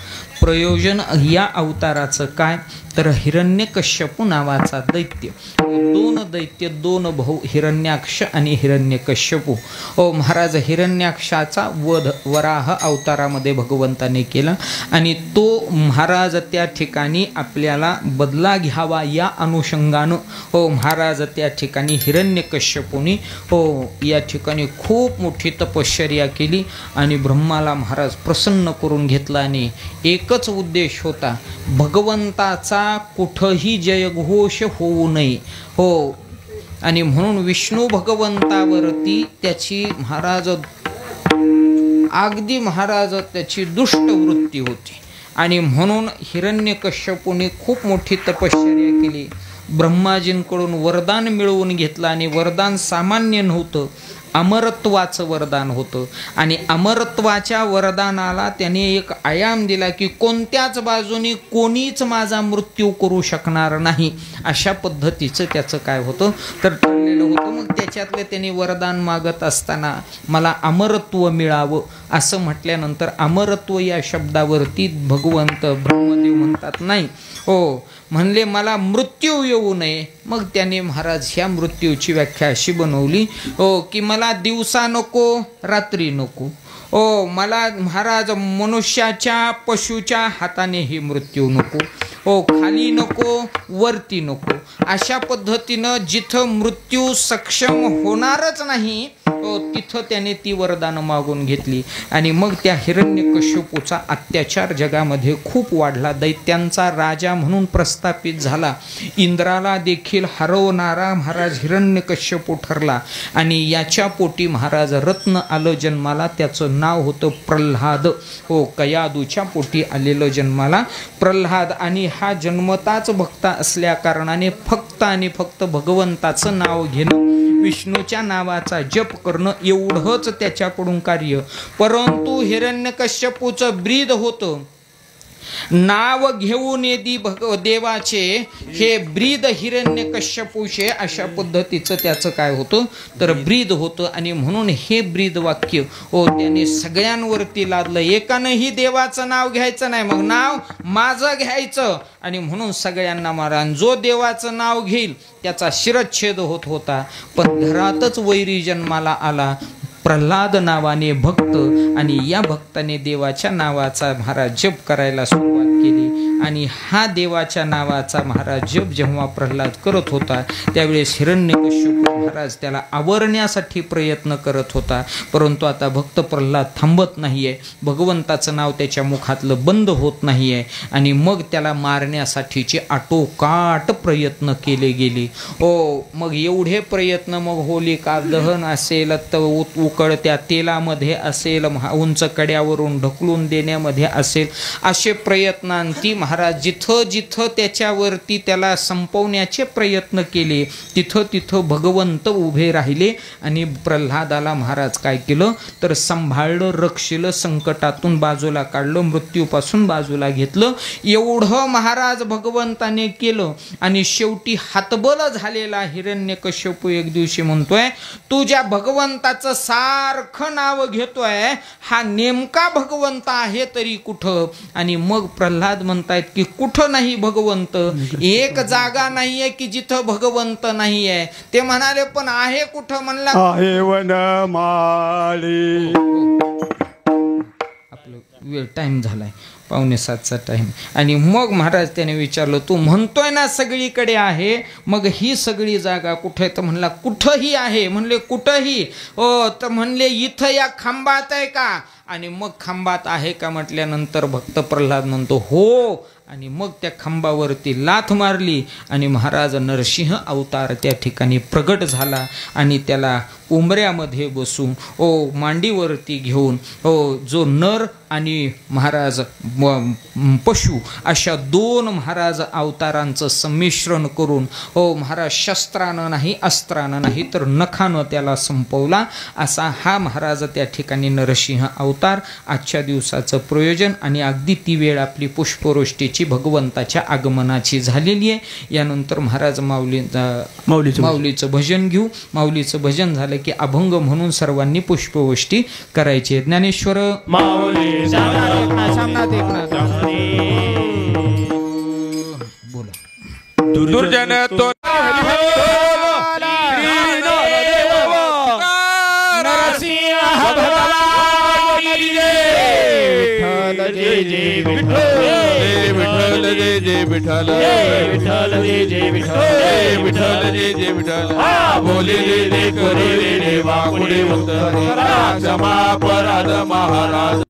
प्रयोजन या अवताराचं काय, तर हिरण्यकश्यपू नावाचा दैत्य, 2 दैत्य 2 भाऊ हिरण्याक्ष आणि हिरण्यकश्यपू. महाराज हिरण्याक्षाचा वध वराह अवतारामध्ये भगवंताने केला आणि तो महाराज त्या ठिकाणी आपल्याला बदला घ्यावा या अनुषंगानं महाराज त्या ठिकाणी हिरण्यकश्यपूनी या ठिकाणी खूप मोठी तपश्चर्या केली आणि ब्रह्माला महाराज प्रसन्न करून घेतला आणि एकच उद्देश होता, भगवंताचा कुठंही जयघोष होऊ नये. आणि म्हणून विष्णू भगवंतावरती त्याची महाराज अगदी महाराज त्याची दुष्ट वृत्ती होती आणि म्हणून हिरण्यकश्यपूने खूप मोठी तपश्चर्या केली. ब्रह्माजींकडून वरदान मिळवून घेतलं आणि वरदान सामान्य नव्हतं, अमरत्वाचं वरदान होतं आणि अमरत्वाच्या वरदानाला त्याने एक आयाम दिला की कोणत्याच बाजूनी कोणीच माझा मृत्यू करू शकणार नाही, अशा पद्धतीचं त्याचं काय होतं तर ठरलेलं होतं. मग त्याच्यातलं त्याने वरदान मागत असताना मला अमरत्व मिळावं असं म्हटल्यानंतर अमरत्व या शब्दावरती भगवंत ब्रह्मदेव म्हणतात नाही, म्हणले मला मृत्यू येऊ नये. मग त्याने महाराज ह्या मृत्यूची व्याख्या अशी बनवली की मला दिवसा नको रात्री नको, मला महाराज मनुष्याच्या पशुच्या हातानेही मृत्यू नको, खाली नको वरती नको, अशा पद्धतीनं जिथं मृत्यू सक्षम होणारच नाही तिथं त्याने ती वरदानं मागून घेतली. आणि मग त्या हिरण्यकश्यपूचा अत्याचार जगामध्ये खूप वाढला, दैत्यांचा राजा म्हणून प्रस्थापित झाला, इंद्राला देखील हरवणारा महाराज हिरण्यकश्यपू ठरला. आणि याच्या पोटी महाराज रत्न आलं जन्माला, त्याचं नाव होतं प्रल्हाद. कयादूच्या पोटी आलेलं जन्माला प्रल्हाद. आणि हा जन्मताच भक्त असल्या कारणाने फक्त आणि फक्त भगवंताचं नाव घेणं, विष्णूच्या नावाचा जप करणं एवढंच त्याच्याकडून कार्य. परंतु हिरण्यकश्यपूचं ब्रीद होतं, नाव घेऊन येदी देवाचे हे ब्रीद हिरण्यकश्यपूचे, अशा पद्धतीचं त्याचं काय होतं तर ब्रीद होतं. आणि म्हणून हे ब्रीद वाक्य त्याने सगळ्यांवरती लादलं. एकानंही देवाचं नाव घ्यायचं नाही, मग नाव माझं घ्यायचं. आणि म्हणून सगळ्यांना मारा, जो देवाचं नाव घेईल त्याचा शिरच्छेद होत होता. पण घरातच वैरी जन्माला आला प्रल्हाद नावाने भक्त, आणि या भक्ताने देवाच्या नावाचा महाराज जप करायला सुरुवात केली. आणि हा देवाच्या नावाचा महाराज जप जेव्हा प्रल्हाद करत होता त्यावेळेस हिरण्यकश्यपू महाराज त्याला आवरण्यासाठी प्रयत्न करत होता. परंतु आता भक्त प्रल्हाद थांबत नाहीये, भगवंताचं नाव त्याच्या मुखातलं बंद होत नाहीये. आणि मग त्याला मारण्यासाठीचे आटोकाट प्रयत्न केले गेले. मग एवढे प्रयत्न, मग होलिका दहन असेल, उकळत्या तेलामध्ये असेल, उंच कड्यावरून ढकलून देण्यामध्ये असेल, असे प्रयत्नांती महाराज जिथं जिथं त्याच्यावरती त्याला संपवण्याचे प्रयत्न केले तिथं तिथं भगवंत उभे राहिले. आणि प्रल्हादाला महाराज काय केलं तर सांभाळलं, रक्षिलं, संकटातून बाजूला काढलं, मृत्यूपासून बाजूला घेतलं. एवढं महाराज भगवंताने केलं. आणि शेवटी हातबल झालेला हिरण्यकश्यपू एक दिवशी म्हणतोय, तुझ्या भगवंताचं सारखं नाव घेतोय, हा नेमका भगवंत आहे तरी कुठं? आणि मग प्रल्हाद म्हणतायत की कुठं नाही भगवंत, एक जागा नाहीये की जिथं भगवंत नाहीये. ते म्हणाले पण आहे कुठं? म्हणला आहे वनमाळी. आपलं वेळ टाइम झालाय, 6:45चा टाइम. आणि मग महाराज त्याने विचारलं, तू म्हणतोय ना सगळीकडे आहे, मग ही सगळी जागा कुठे? तर म्हणला कुठंही आहे. म्हणले कुठंही? तर म्हणले इथं या खांबात आहे का? आणि मग खांबात आहे का म्हटल्यानंतर भक्त प्रल्हाद म्हणतो हो. आणि मग त्या खांबावरती लाथ मारली आणि महाराज नरसिंह अवतार त्या ठिकाणी प्रगट झाला. आणि त्याला उंबऱ्यामध्ये बसून मांडीवरती घेऊन जो नर आणि महाराज पशु अशा 2 महाराज अवतारांचं संमिश्रण करून महाराज शस्त्रानं नाही, अस्त्रानं नाही, तर नखानं त्याला संपवला. असा हा महाराज त्या ठिकाणी नरसिंह अवतार. आजच्या दिवसाचं प्रयोजन आणि अगदी ती वेळ आपली पुष्पवृष्टीची चर्चा भगवंताच्या आगमनाची झालेली आहे. यानंतर महाराज माऊलीचं भजन घेऊ. माऊलीचं भजन झालं की अभंग म्हणून सर्वांनी पुष्पवृष्टी करायची. ज्ञानेश्वर माऊली सामनाथ एकनाथ बोला. दुर्जन तो जय जय विठ्ठल विठ्ठल जय जय विठ्ठल विठ्ठल जय जय विठ्ठल विठ्ठल जय जय विठ्ठल बोले रे करे रे वाकुडे क्षमा अपराध महाराज